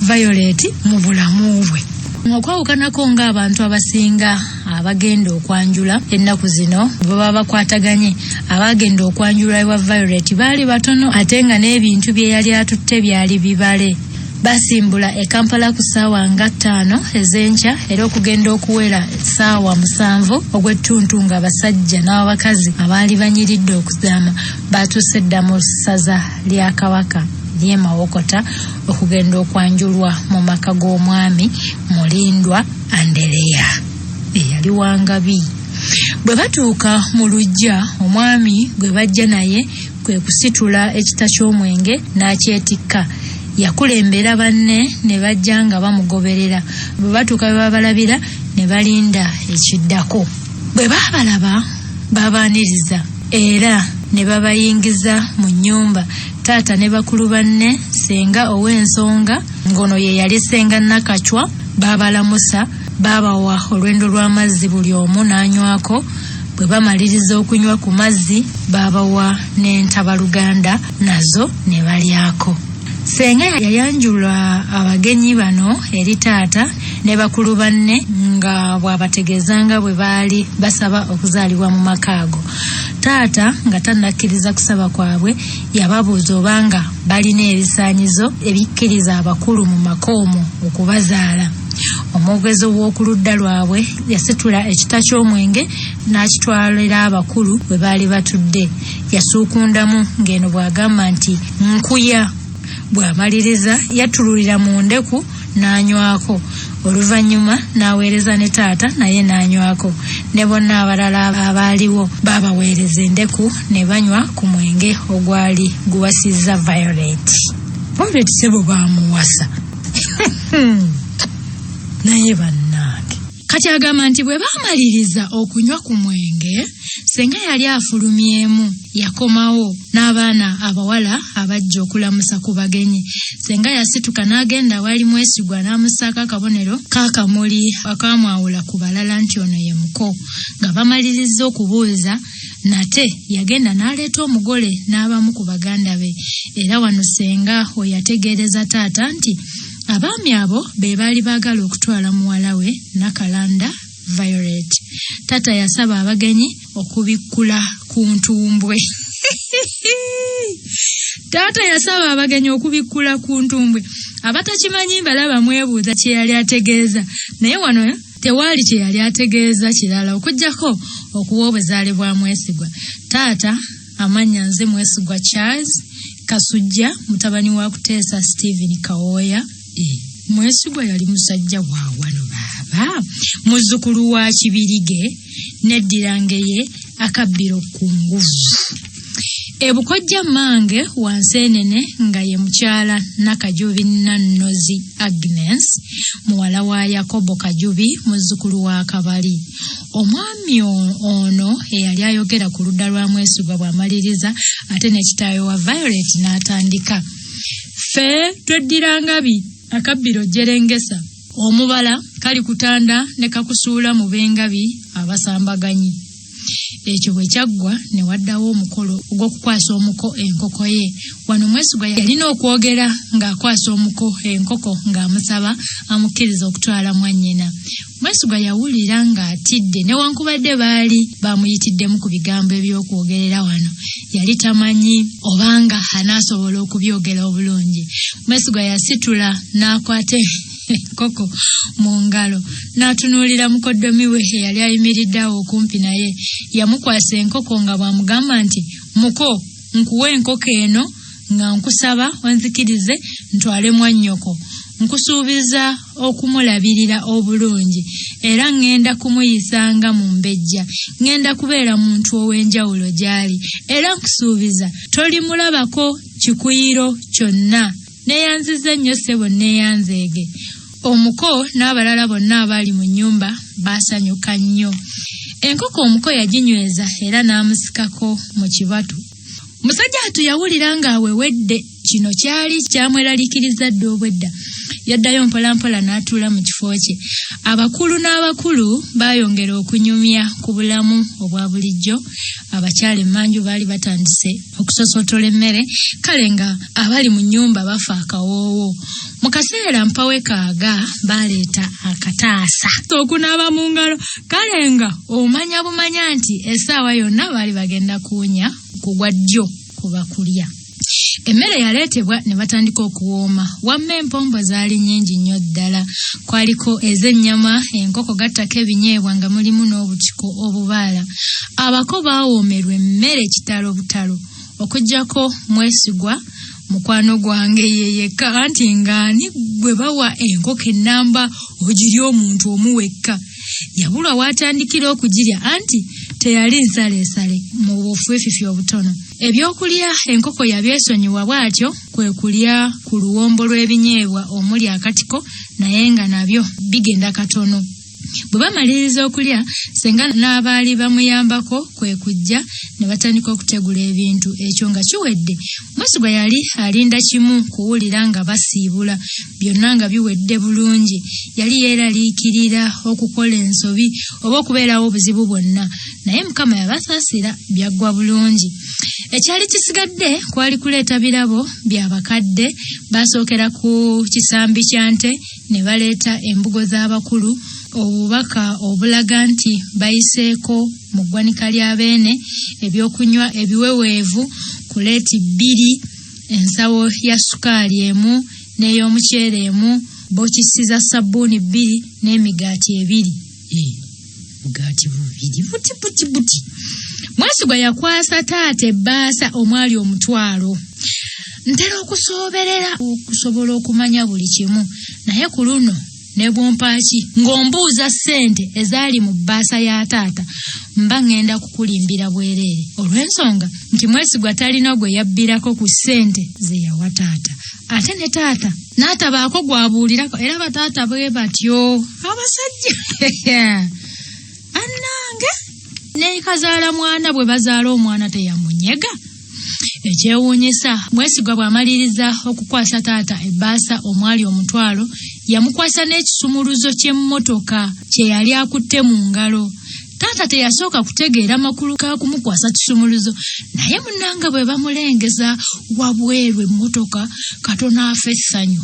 S1: Violet mu bulamu bwe. Okwawukanako ng'abantu abasinga abagenda okwanjula ennaku zino baba bakwataganye, abagenda okwanjula ewa Violet baali batono ate nga n'ebintu bye yali atutte byali bibale. Basimbula e Kampala ku ssaawa nga 5 ez'enkya era okugenda okuwera ssaawa 7 ogw'ettuntu nga basajja n'abakazi abaali banyiridde okuzaama baatuuse dda mu ssaza lya Kabaka ly'e Mawokota okugenda okwanjulwa mu maka g'omwami Mulindwa Andereya eyali Wangabi. Bwe batuuka mu luggya, omwami gwe bajja naye kwe kusitula ekita ky'omwenge n'akyetikka. Yakulembera banne ne bajja nga bamugoberera. Bwe batuuka bwe babalabira ne balinda ekiddako. Bwe baabalaba babaaniriza era ne babayingiza mu nnyumba. Taata ne bakulu banne, senga ow'ensonga ngono ye yali senga Nakacwa, baabalamusa, baabawa olwendo lw'amazzi buli omu n'anywako. Bwe bamaliriza okunywa ku mazzi baabawa n'entabaluganda nazo ne balyako. Senga yayanjula abagenyi bano eri taata ne bakulu banne nga bw'abategeezanga bwe baali basaba okuzaalibwa mu maka ago. Taata nga tannakkiriza kusaba kwabwe yababuuza obanga balina ebisaanyizo ebikkiriza abakulu mu maka omwo okubazaala. Omwogezi w'oku ludda lwabwe yasitula ekita ky'omwenge n'akitwalira abakulu bwe baali batudde. Yasuukundamu ng'eno bw'agamba nti nkuya. Bw'amaliriza yatululira mu ndeku n'anywako. Oluvannyuma n'aweereza ne taata naye n'anywako. Ne bonna abalala abaaliwo baabaweereza endeku ne banywa ku mwenge ogwali guwasizza Violet. Violet sebo baamuwasa. Naye bannange Kati agamba nti bwe baamaliriza okunywa ku mwenge, senga yali afulumyemu yakomawo n'abaana abawala abajja okulamusa ku bagenyi. Senga yasituka n'agenda wali Mwesigwa n'amusaako akabonero k'akamuli akamwawula ku balala nti ono ye muko. Nga bamaliriza okubuuza, nate yagenda n'aleeta omugole n'abamu ku baganda be. Era wano senga we yategeereza taata nti abaami abo be baali baagala okutwala muwala we Nakalanda Violet. Tata yasaba abagenyi okubikkula ku ntumbwe. Tata yasaba abagenyi okubikkula ku ntumbwe. Abatakimanyi balaba mwebuuza kye yali ategeeza, naye wano tewaali kye yali ategeeza kirala okuggyako okuwa obuzaale bwa Mwesigwa. Taata amannya nze Mwesigwa Charles Kasujja, mutabani wa Kuteesa Stephen Kawooya. Mwesigwa yali musajja wa wano baba, muzzukulu wa Kibirige n'eddirange ye Akabbiro ku nguvu. Ebukojja mange Wanseenene nga ye mukyala Nakajubi Nannozi Agnes, muwala wa Yakobo Kajubi, muzzukulu wa Kabali. Omwami ono eyali ayogera ku ludda lwa Mwesigwa bw'amaliriza, ate ne kitaawe wa Violet n'atandika. Ffe tweddirangabi Akabbiro Jerengesa, omubala kali kutanda ne kakusuula mu bengabi abasambaganyi. Ekyo bwe kyaggwa ne waddawo omukolo ogw'okukwasa omuko enkoko ye. Wano Mwesigwa yalina okwogera ng'akwasa omuko enkoko ng'amusaba amukkiriza okutwala mwannyina. Mwesigwa yawulira ng'atidde newankubadde baali bamuyitiddemu ku bigambo eby'okwogerera wano. Yali tamanyi obanga anaasobola okubyogera obulungi. Mwesigwa yasitula n'akwata enkoko mu ngalo n'atunuulira mukoddomi we eyali ayimiridde awo okumpi naye. Yamukwasa enkoko nga bw'amugamba nti, muko, nkuwa enkoko eno nga nkusaba onzikirize ntwale mwannyoko. Nkusuubiza okumulabirira obulungi era ngenda kumuyisanga mu mbejja. Ngenda kubeera muntu ow'enjawulo gy'ali era nkusuubiza tolimulabako kikuyiro kyonna. Neeyanziza nnyo ssebo neeyanzeege. Omuko n'abalala bonna abaali mu nnyumba baasanyuka nnyo. Enkoko omuko yaginyweza era n'amusikako mu kibatu. Musajja atu yawulira ng'awewedde. Kino kyali kyamweraliikiriza dda obwedda. Yaddayo mpolampola n'atuula mu kifo kye. Abakulu n'abakulu baayongera okunyumya ku bulamu obwa bulijjo. Abakyala emmanju baali batandise okusosotola emmere, kale nga abali mu nnyumba bafa akawoowo. Mu kaseera mpawe kaaga baaleeta akataasa okunaaba mu ngalo, kale nga omanya bumanya nti essaawa yonna baali bagenda kuwunya kugwa ddyo kuba kulya. Emmere yaleetebwa ne batandika okuwooma. Wamma empombo zaali nnyingi nnyo ddala. Kwaliko ez'ennyama, enkoko gattako ebinyeebwa nga mulimu n'obutiko obubaala. Abako baawoomerwa emmere kitalo butalo okuggyako Mwesigwa mukwano gwange yeyekka, anti ng'ani gwe bawa enkoko ennamba ogirya omuntu omuwekka. Yabulwa waatandikira okugirya anti teyali nsaleesale mu bufwefifi obutono. Ebyokulya enkoko yabyesonyiwa bw'atyo kwe kulya ku luwombo lw'ebinyeebwa omuli akatiko, naye nga nabyo bigenda katono. Bwe bamaliriza okulya, senga n'abaali bamuyambako kwe kujja ne batandika okutegula ebintu. Ekyo nga kiwedde, Mwesigwa yali alinda kimu kuwulira nga basiibula, byonna nga biwedde bulungi. Yali yeeraliikirira okukola ensobi oba okubeerawo obuzibu bwonna, naye Mukama yabasaasira, byaggwa bulungi. Ekyali kisigadde kwali kuleeta birabo by'abakadde. Baasookera ku kisambi kya nte ne baleeta embugo z'abakulu, obubaka obulaga nti bayiseeko mu ggwanika lya beene, ebyokunywa ebiweweevu, kuleeti 2, ensawo ya sukaali emu n'ey'omuceere emu, bokisi za sabbuuni 2 n'emigaati 2. Mugaati 2 buti. Mwesigwa yakwasa taata ebbaasa omwali omutwalo. Ntera okusooberera okusobola okumanya buli kimu, naye ku luno ne bwompaaki ng'ombuuza ssente ezaali mu bbaasa ya taata, mba ngenda kukulimbira bwereere olw'ensonga nti Mwesigwa talina gwe yabbirako ku ssente ze yawa taata. ate ne taata n'atabaako gwabuulirako era bataata bwe batyo abasajja annange ne kazaala mwana bwe bazaala omwana teyamunyega. Ekyewuunyisa Mwesigwa bw'amaliriza okukwasa taata ebbaasa omwali omutwalo yamukwasa n'ekisumuluzo ky'emmotoka kye yali akutte mu ngalo. Taata teyasooka kutegeera makulu ga kumukwasa kisumuluzo, naye munnanga bwe bamulengeza wabweru emmotoka katono afa essanyu.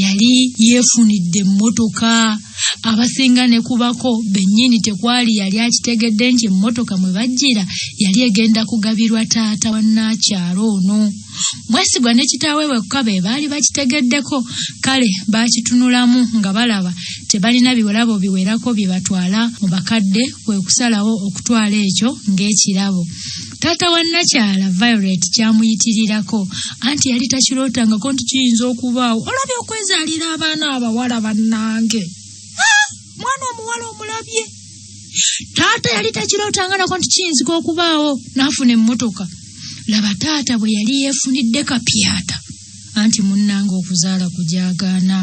S1: Yali yeefunidde emmotoka. Abasinga ne kubako bennyini tekwali yali akitegedde nti emmotoka mwe bajjira yali egenda kugabirwa taata wa Nnakyalo ono. Mwesigwa ne kitaawe bwekka be baali bakitegeddeko, kale baakitunulamu nga balaba tebalina biwelabo biwerako bye batwala mu bakadde, kwe kusalawo okutwala ekyo ng'ekirabo. Taata wa Nnakyala Violet kyamuyitirirako anti yali takirootangako nti kiyinza okubaawo. Olabye okwezaalira abaana abawala bannange, mwana omuwala omulabye. Taata yali takirootanganako nti kiyinzika okubaawo, n'afuna emmotoka. Laba taata bwe yali yeefunidde kapyata anti munnanga okuzaala kujaagaana.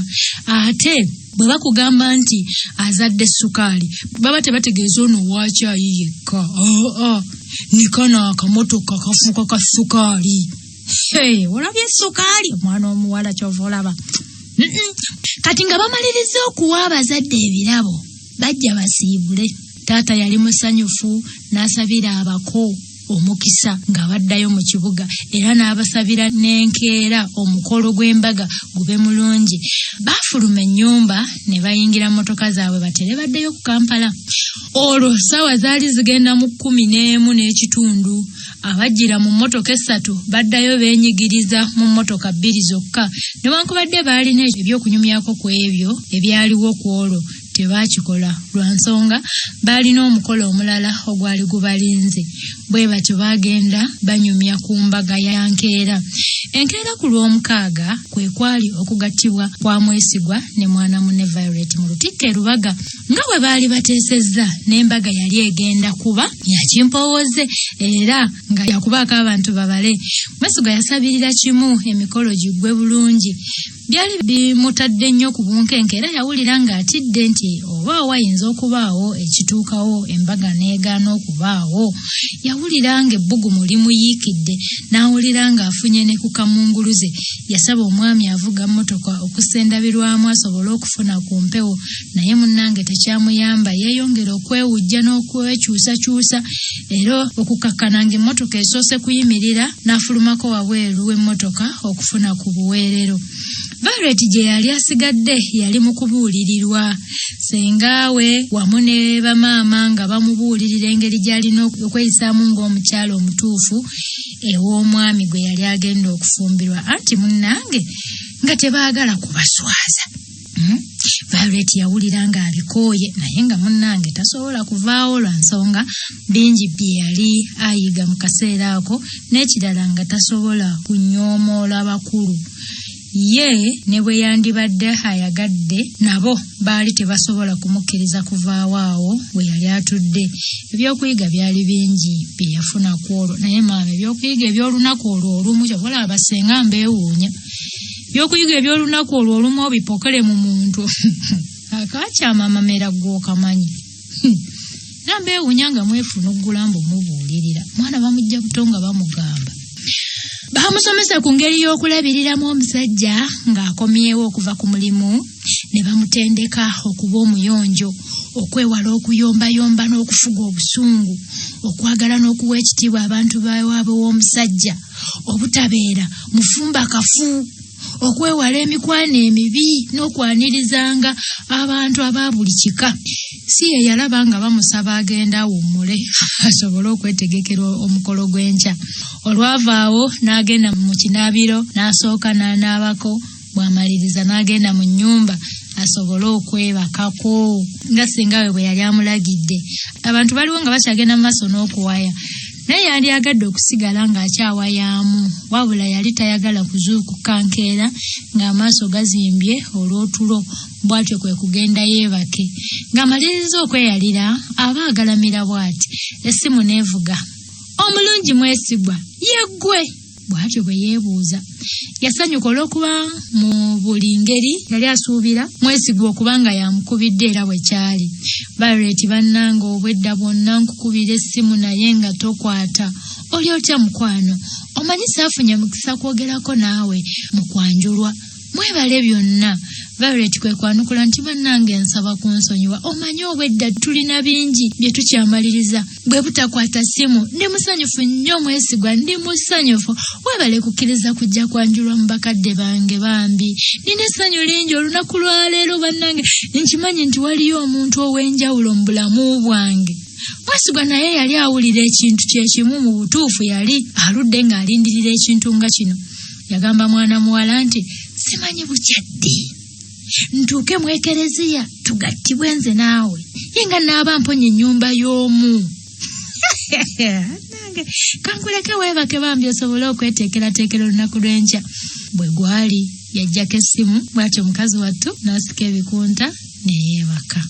S1: Ate bwe bakugamba nti azadde sukaali baba tebategeeza ono waakyayi yekka. Nikana akamotoka kafuuka ka sukaali. Olabye sukaali omwana omuwala kyova olaba. Kati nga bamaliriza okuwa abazadde ebirabo bajja basiibule. Taata yali musanyufu n'asabira abako omukisa nga baddayo mu kibuga era n'abasabira n'enkeera omukolo gw'embaga gube mulungi. Baafuluma ennyumba ne bayingira mmotoka zaabwe batere baddeyo ku Kampala. Olwo ssaawa zaali zigenda mu 11:30. Abajjira mu mmotoka 3 baddayo beenyigiriza mu mmotoka 2 zokka, newankubadde baalina ebyokunyumyako ku ebyo ebyaliwo ku olwo tebaakikola lwa nsonga baalina omukolo omulala ogwali gubalinze. Bwe batyo baagenda banyumya ku mbaga ya nkeera. Enkeera ku lw'omukaaga kwe kwali okugattibwa kwa Mwesigwa ne mwana munne Violet mu Lutikko e Lubaga. Nga bwe baali bateesezza n'embaga yali egenda kuba yakimpowooze era nga yakubaako abantu babale. Mwesigwa yasabirira kimu emikolo giggwe bulungi. Byali bimutadde nnyo ku bunkenke era yawulira ng'atidde nti oba wayinza okubaawo ekituukawo embaga n'egaana okubaawo. Yawulira ng'ebbugumu limuyiikidde n'awulira ng'afunye ne ku kamunguluze. Yasaba omwami avuga mmotoka okusendabirwamu asobole okufuna ku mpewo, naye munnange tekyamuyamba. Yeeyongera okwewujja n'okwekyusakyusa era okukakkana ng'emmotoka esoose kuyimirira n'afulumako wabweru w'emmotoka okufuna ku buweerero. Violet gye yali asigadde yali mu kubuulirirwa. Sengaawe wamu ne bamaama nga bamubuulirira engeri gy'alina okweyisaamu ng'omukyala omutuufu ew'omwami gwe yali agenda okufumbirwa, anti munnange nga tebaagala kubaswaza. Violet yawulira ng'abikooye naye nga munnange tasobola kuvaawo lwa nsonga bingi bye yali ayiga mu kaseera ako, n'ekirala nga tasobola kunyoomoola bakulu. Ye ne bwe yandibadde ayagadde nabo baali tebasobola kumukkiriza kuvaawo awo we yali atudde. Ebyokuyiga byali bingi bye yafuna ku olwo, naye maama ebyokuyiga eby'olunaku olwo olumu kyobola abasenga mbeewuunya. Ebyokuyiga eby'olunaku olwo olumu obipokere mu muntu akakyama amamera gw'okamanyi. Era mbeewuunya nga mwefunuggula mbu mubuulirira mwana bamujja buto nga bamugamba. Bamusomesa ku ngeri y'okulabiriramu omusajja ng'akomyewo okuva ku mulimu, ne bamutendeka okuba omuyonjo, okwewala okuyombayomba n'okufuga obusungu, okwagala n'okuwa ekitiibwa abantu bawaabwe w'omusajja, obutabeera mufumba kafu, okwewala emikwano emibi n'okwanirizanga abantu aba buli kika. Si ye yalaba nga bamusaba agenda awummule asobole okwetegekera omukolo gw'enkya. Olwavaawo n'agenda mu kinaabiro n'asooka n'anaabako, bw'amaliriza n'agenda mu nnyumba asobole okwebakako nga ssengawe bwe yali amulagidde. Abantu baliwo nga bakyagenda mu maaso n'okuwaya, naye yali agadde okusigala ng'akyawayaamu, wabula yali tayagala kuzuukuka nkeera ng'amaaso gazimbye olw'otulo. Bw'atyo kwe kugenda yeebake. Ng'amaliriza okweyalira aba agalamira bw'ati, essimu n'evuga. Omulungi Mwesigwa, yeggwe bw'atyo bwe yeebuuza. Yasanyuka olw'okuba mu buli ngeri yali asuubira mwesigwa okubanga yamukubidde era bwe kyali. Violet bannanga obwedda bwonna nkukubira essimu naye nga tokwata. Oli otya mukwano? Omanyi saafunye mukisa kwogerako naawe mu kwanjulwa. Mwebale byonna. Violet kwe kwanukula nti bannange nsaba kunsonyiwa. Omanyi obwedda tulina bingi bye tukyamaliriza. Bwe butakwata simu ndi musanyufu nnyo mwesigwa, ndi musanyufu. Webale kukkiriza kujja kwanjulwa mu bakadde bange bambi. Nina essanyu lingi olunaku lwa leero bannange. Nkimanyi nti waliyo omuntu ow'enjawulo mu bulamu bwange. Mwesigwa naye yali awulira ekintu kyekimu mu butuufu yali aludde ng'alindirira ekintu nga kino. Yagamba mwana muwala nti simanyi bukyaddi. Ntuuke mu ekereziya tugattibwe nze naawe. Yenga naaba mponye ennyumba y'omu. Nange kankuleke weebake bambi osobole okweteekerateekera olunaku lw'enkya. Bwe gwali yajjako essimu bw'atyo mukazi wattu n'asika ebikunta ne yeebaka.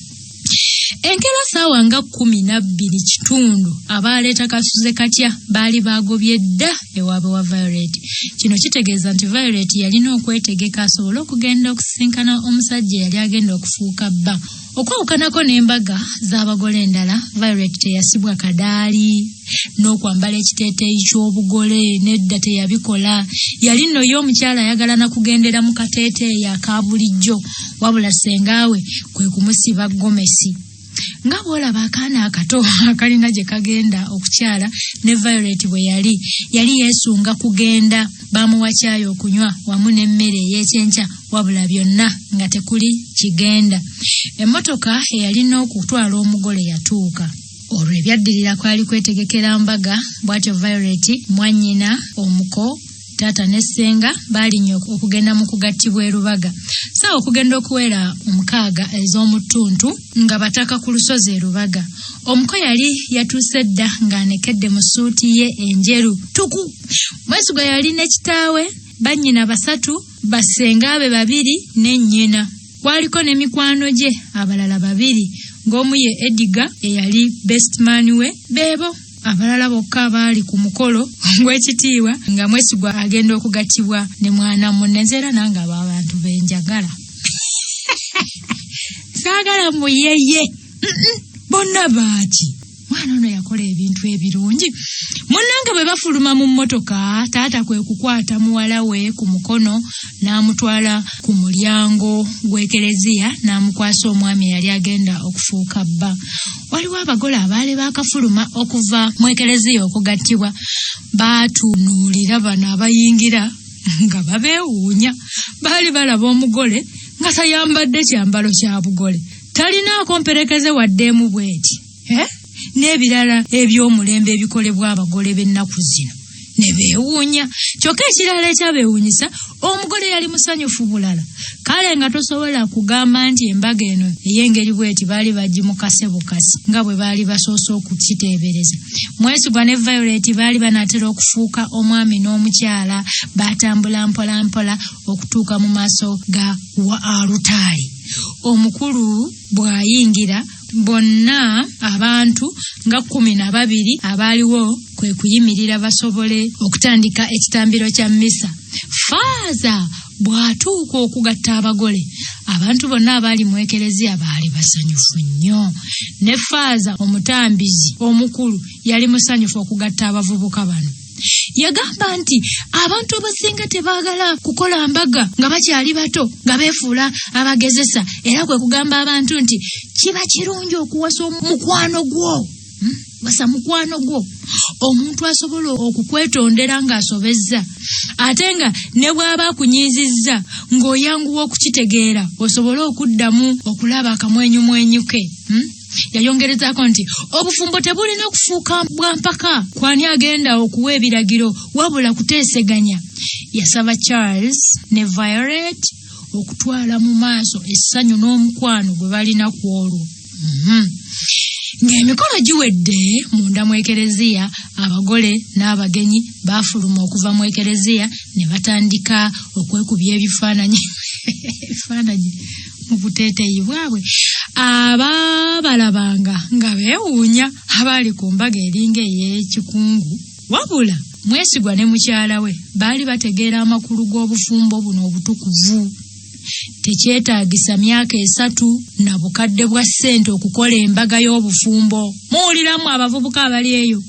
S1: Enkera ssaawa nga 12:00 abaaleeta kasuze katya baali baagobye dda ewaabwe wa Violet. Kino kitegeeza nti Violet yalina okwetegeka asobole okugenda okusisinkana omusajja yali agenda okufuuka bba. Okwawukanako n'embaga z'abagole endala, Violet teyasibwa kadaali n'okwambala ekiteeteeyi ky'obugole nedda teyabikola. Yali nno y'omukyala ayagala na kugendera mu kateeteeyi aka bulijjo, wabula ssengaawe kwe kumusiba gomesi. Nga bw'olaba akaana akato akalina gye kagenda okukyala ne Violet bwe yali yeesunga kugenda bamuwa caayi okunywa wamu n'emmere ey'ekyenkya, wabula byonna nga tekuli kigenda. Emmotoka eyalina okutwala omugole yatuuka. Olwo ebyaddirira kwali kwetegekera mbaga, bw'atyo Violet, mwannyina, omuko, taata ne ssenga baalinnye okugenda mu kugattibwa e Lubaga. Saawa okugenda okuwera 6 ez'omutuntu nga bataka ku lusozi e Lubaga. Omuko yali yatuuse dda ng'anekedde mu ssuuti ye enjeru tuku. Mwesigwa yali ne kitaawe, bannyina 3, bassengaabe 2 ne nnyina. Kwaliko ne mikwano gye abalala 2, ng'omu ye Edgar eyali best man we. Beebo abalala bokka baali ku mukolo gw'ekitiibwa nga Mwesigwa agenda okugattibwa ne mwana munne. Nzeera nange abo abantu benjagala. Saagala muyeye. Bonna baaki. Mwana ono yakola ebintu ebirungi. Munnange bwe bafuluma mu mmotoka, taata kwe kukwata muwala we ku mukono n'amutwala ku mulyango gw'ekereziya n'amukwasa omwami yali agenda okufuuka bba. Waliwo abagole abaali baakafuluma okuva mu ekereziya okugattibwa. Baatunuulira bano abayingira nga babeewuunya. Baali balaba omugole nga tayambadde kyambalo kya bugole, talinaako mperekeze waddeemu bweti. N'ebirala eby'omulembe ebikolebwa abagole b'ennaku zino ne beewuunya. Kyokka ekirala ekyabeewuunyisa, omugole yali musanyufu bulala. Kale nga tosobola kugamba nti embaga eno ey'engeri bweti baali bagimukase bukasi nga bwe baali basoose okukiteebereza. Mwesigwa ne Violet baali banaatera okufuuka omwami n'omukyala. Baatambula mpola mpola okutuuka mu maaso ga alutaali. Omukulu bw'ayingira, bonna abantu nga 12 abaaliwo kwe kuyimirira basobole okutandika ekitambiro kya mmisa. Faaza bw'atuuka okugatta abagole, abantu bonna abaali mu ekereziya baali basanyufu nnyo. Ne Faaza omutambizi omukulu yali musanyufu okugatta abavubuka bano. Yagamba nti abantu abasinga tebaagala kukola mbaga nga bakyali bato, nga beefuula abagezesa, era kwe kugamba abantu nti kiba kirungi okuwasa mukwano gwo. Wasa mukwano gwo, omuntu asobola okukwetondera ng'asobezza, ate nga ne bw'aba akunyiizizza ng'oyanguwa okukitegeera osobole okuddamu okulaba akamwenyumwenyuke. Yayongerezaako nti obufumbo tebulina kufuuka bwa mpaka kwani agenda okuwa ebiragiro, wabula kuteeseganya. Yasaba Charles ne Violet okutwala mu maaso essanyu n'omukwano gwe balina ku olwo. Ng'emikolo giwedde munda mu ekereziya, abagole n'abagenyi baafuluma okuva mu ekereziya ne batandika okwekubya ebifaananyi mu buteeteeyi bwabwe. Abaabalabanga nga beewuunya abaali ku mbaga eringa ey'ekikungu, wabula Mwesigwa ne mukyala we baali bategeera amakulu g'obufumbo buno obutukuvu. Tekyetaagisa myaka 3 na bukadde bwa ssente okukola embaga y'obufumbo. Muwuliramu abavubuka abali eyo.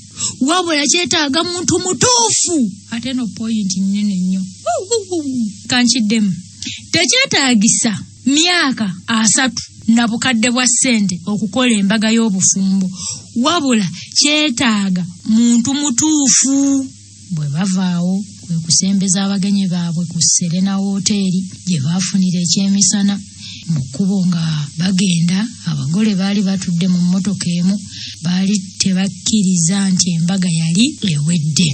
S1: Wabula kyetaaga muntu mutuufu. Ate no point nnene nnyo. Kankiddemu. Tekyetaagisa myaka 3 na bukadde bwa ssente okukola embaga y'obufumbo. Wabula kyetaaga muntu mutuufu. Bwe bavaawo kwe kusembeza abagenyi baabwe ku Serena Hotel gye baafunira ekyemisana. Mu kkubo nga bagenda, abagole baali batudde mu mmotoka emu, baali tebakkiriza nti embaga yali ewedde.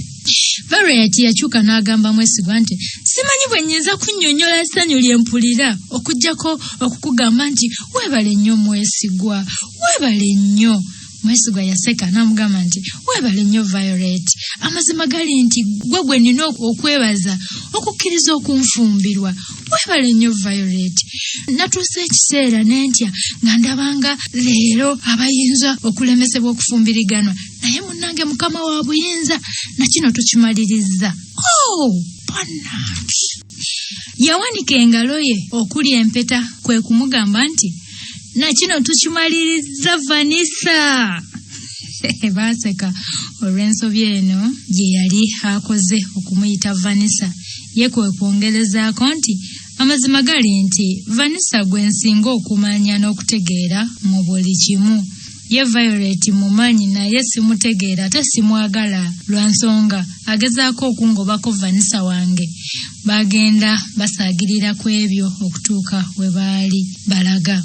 S1: Violet yakyuka n'agamba Mwesigwa nti simanyi bwe nnyinza kunnyonnyola essanyu lye mpulira okuggyako okukugamba nti weebale nnyo Mwesigwa, weebale nnyo. Mwesigwa yaseka n'amugamba nti weebale nnyo Violet, amazima gali nti gwe nnina okwebaza okukkiriza okunfumbirwa. Weebale nnyo Violet. Natuuse ekiseera n'entya nga ndabanga leero abayinza okulemesebwa okufumbiriganwa, naye munnange Mukama wa buyinza na kino tukimaliriza. Bannange. Yawanika engalo ye okuli empeta kwe kumugamba nti na kino tukimaliriza Vanessa. Baaseka olw'ensobi eno gye yali akoze okumuyita Vanessa. Ye kwe kwongerezaako nti amazima gali nti Vanessa gwe nsinga okumanya n'okutegeera mu buli kimu. Ye Violet mumanyi naye simutegeera ate simwagala lwa nsonga agezaako okungobako Vanessa wange. Bagenda basaagirira ku ebyo okutuuka we baali balaga.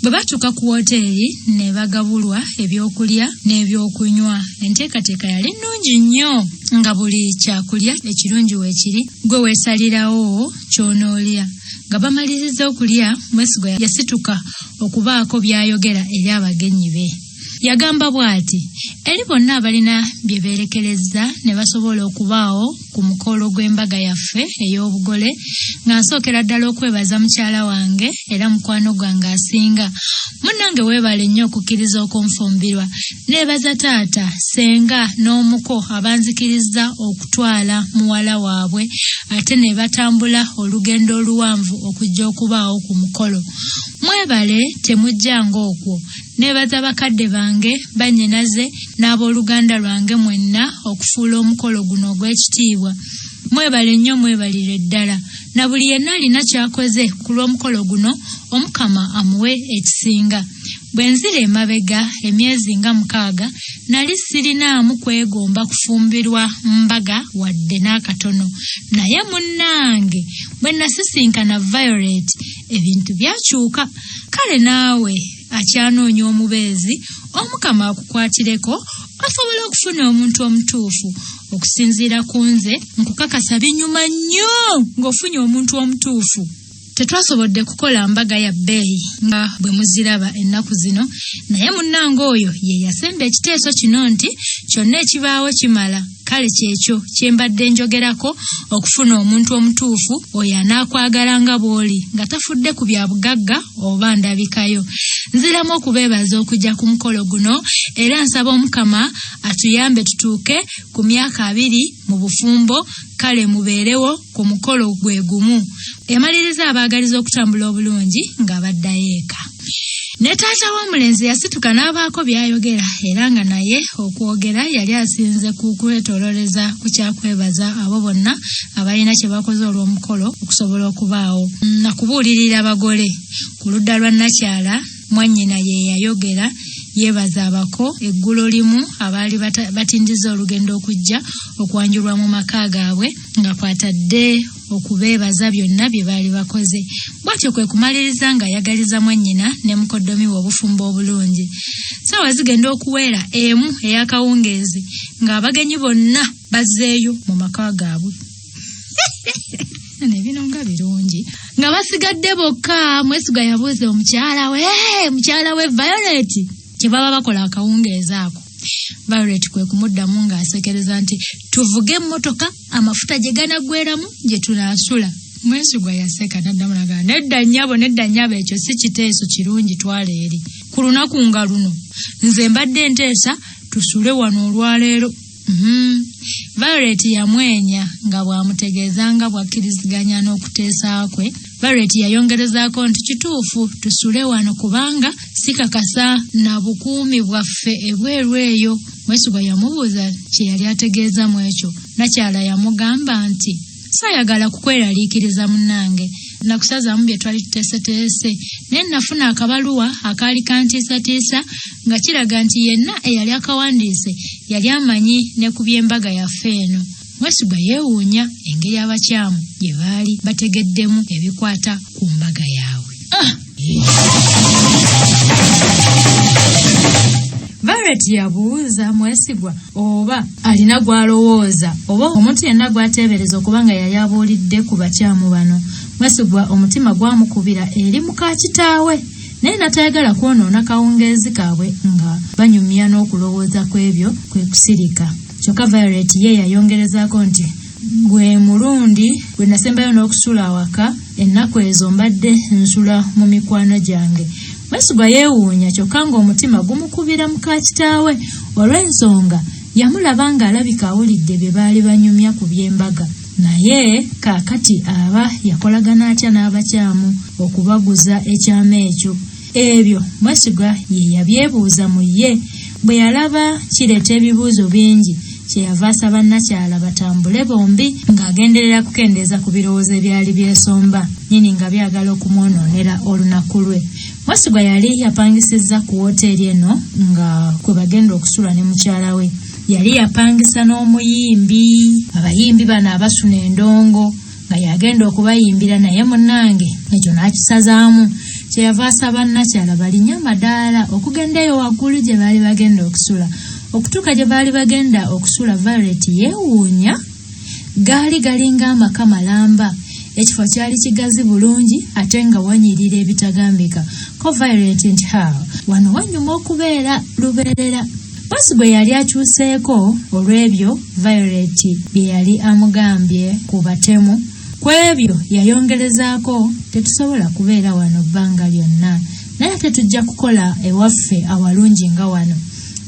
S1: Bwe batuuka ku woteeri ne bagabulwa ebyokulya n'ebyokunywa. Enteekateeka yali nnungi nnyo nga buli kyakulya ekirungi weekiri gwe weesalirawo ky'onoolya. Nga bamaliriza okulya, Mwesigwa yasituka okubaako by'ayogera eri abagenyi be. Yagamba bw'ati, eri bonna abalina bye beerekerezza ne basobola okubaawo ku mukolo gw'embaga yaffe ey'obugole, nga nsookera ddala okwebaza mukyala wange era mukwano gwange asinga. Munnange weebale nnyo okukkiriza okunfumbirwa. Neebaza taata, ssenga n'omuko abanzikiriza okutwala muwala waabwe ate ne batambula olugendo oluwanvu okujja okubaawo ku mukolo. Mwebale temujjanga okwo. Neebaza bakadde bange, bannyinaze n'abooluganda lwange mwenna okufuula omukolo guno ogw'ekitiibwa. Mwebale nnyo, mwebalire ddala. Na buli yenna alina ky'akoze ku lw'omukolo guno, Omukama amuwe ekisinga. Bwe nzira emabega emyezi nga 6 nali sirinaamu kwegomba kufumbirwa mbaga wadde n'akatono. Naye munnange bwe nasisinkana Violet ebintu byakyuka. Kale naawe akyanoonya omubeezi, Omukama akukwatireko osobola okufuna omuntu omutuufu. Okusinziira ku nze nkukakasa binyuma nnyo ng'ofunye omuntu omutuufu. Tetwasobodde kukola mbaga ya bbeeyi nga bwe muziraba ennaku zino, naye munnange oyo ye yasemba ekiteeso kino nti kyonna ekibaawo kimala. Kale kyekyo kye mbadde njogerako, okufuna omuntu omutuufu oyo anaakwagalanga bw'oli nga tafudde ku bya bugagga oba ndabikayo. Nziramu okubeebaza okujja ku mukolo guno era nsaba Omukama atuyambe tutuuke ku myaka 2 mu bufumbo. Kale mubeerewo ku mukolo gwe gumu. Emaliriza abaagaliza okutambula obulungi nga baddayo eka. Ne taata w'omulenzi yasituka n'abaako by'ayogera era nga naye okwogera yali asinze ku kwetololeza ku kyakwebaza abo bonna abalina kye bakoze olw'omukolo okusobola okubaawo. Nakubuulirira abagole ku ludda lwa Nakyala, mwannyina ye yayogera yeebaza abako eggulo limu abaali batindiza olugendo okujja okwanjulwa mu maka gaabwe nga kwatadde okubeebaza byonna bye baali bakoze. Bw'atyo kwe kumaliriza nga yagaliza mwannyina ne mukoddomi we obufumbo obulungi. Ssaawa zigenda okuweera emu ey'akawungeezi ng'abagenyi bonna bazzeeyo mu maka gaabwe. Nebino nga birungi nga basigadde bokka. Mwesigwa yabuuza mukyala we Violet kye baba bakola akawungeezi ako. Violet kwe kumuddamu ng'asekereza nti tuvuge emmotoka amafuta gye ganaggweramu gye tunaasula. Mwesigwa yaseka n'addamu n'agamba nedda nnyabo ekyo si kiteeso kirungi twala eri. Ku lunaku nga luno nze mbadde nteesa tusule wano olwaleero. Violet yamwenya nga bw'amutegeeza nga bw'akkiriziganya n'okuteesa kwe. Violet yayongerezaako nti kituufu tusule wano kubanga sikakasa na bukuumi bwaffe ebweru eyo. Mwesigwa yamubuuza kye yali ategeeza mu ekyo. Nakyala yamugamba nti saayagala kukweraliikiriza munnange, nakusazaamu bye twali tuteeseteese, naye nafuna akabaluwa akaali kantiisatiisa nga kiraga nti yenna eyali akawandiise yali amanyi ne ku by'embaga yaffe eno. Mwesigwa yeewuunya engeri abakyamu gye baali bategeddemu ebikwata ku mbaga yaabwe. Violet yabuuza Mwesigwa oba alina gw'alowooza oba omuntu yenna gw'ateebereza okubanga yali abuulidde ku bakyamu bano. Mwesigwa omutima gwamukubira eri muka kitaawe, naye natayagala kwonoona kawungeezi kaabwe nga banyumya n'okulowooza kw'ebyo kwe kusirika. Kyokka Violet ye yayongerezaako nti gwe mulundi gwe nasembayo n'okusula awaka, ennaku ezo mbadde nsula mu mikwano gyange. Mwesigwa yeewuunya kyokka ng'omutima gumukubira muka kitaawe olw'ensonga yamulaba ng'alabika awulidde bye baali banyumya ku by'embaga, naye kaakati aba yakolagana atya n'abakyamu okubaguza ekyama ekyo. Ebyo Mwesigwa ye yabyebuuza mu ye. Bwe yalaba kireeta ebibuuzo bingi kyeyava asaba Nakyala batambule bombi ng'agenderera kukendeeza ku birowoozo ebyali byesomba nnyini nga byagala okumwonoonera olunaku lwe. Mwesigwa yali yapangisizza ku woteeri eno nga kwe bagenda okusula ne mukyala we. Yali yapangisa n'omuyimbi, abayimbi bano abasuna endongo nga yagenda okubayimbira, naye munnange ekyo n'akisazaamu. Kyeyava asaba Nakyala balinye amadaala okugendayo waggulu gye baali bagenda okusula. Okutuuka gye baali bagenda okusula Violet yeewuunya. Gaali galinga amaka malamba, ekifo kyali kigazi bulungi ate nga wanyirira ebitagambika. Ko Violet nti wano wanyuma okubeera lubeerera. Mwesigwa yali akyuseeko olw'ebyo Violet bye yali amugambye ku batemu. Ku ebyo yayongerezaako tetusobola kubeera wano bbanga lyonna, naye ate tujja kukola ewaffe awalungi nga wano.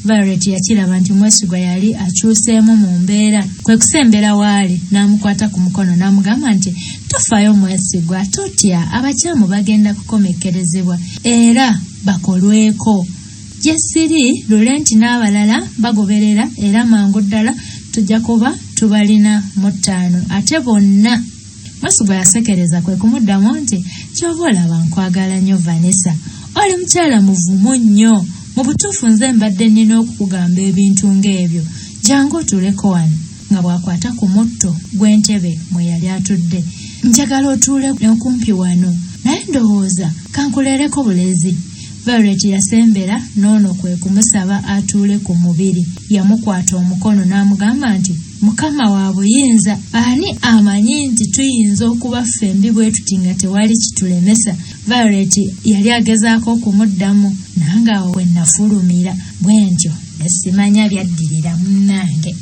S1: Violet yakiraba nti Mwesigwa yali akyuseemu mu mbeera, kwe kusembera waali n'amukwata ku mukono n'amugamba nti tofaayo Mwesigwa, totya, abakyamu bagenda kukomekkerezebwa era bakolweko. Gye siri Lulenti n'abalala bagoberera era mangu ddala tujja kuba tubalina mu 5 ate bonna. Mwesigwa yasekereza kwe kumuddamu nti ky'oba olaba nkwagala nnyo Vanessa, oli mukyala muvumu nnyo. Mu butuufu nze mbadde nnina okukugamba ebintu ng'ebyo, jangu otuleko wano. Nga bw'akwata ku mutto gw'entebe mwe yali atudde. Njagala otuule okumpi wano, naye ndowooza kankuleereko bulezi. Violet yasembera n'ono kwe kumusaba atuule ku mubiri. Yamukwata omukono n'amugamba nti Mukama wa buyinza, ani amanyi nti tuyinza okuba ffembi bwe tuti nga tewali kitulemesa. Violet yali agezaako okumuddamu nange awo we nafulumira bwe ntyo, simanya byaddirira munnange.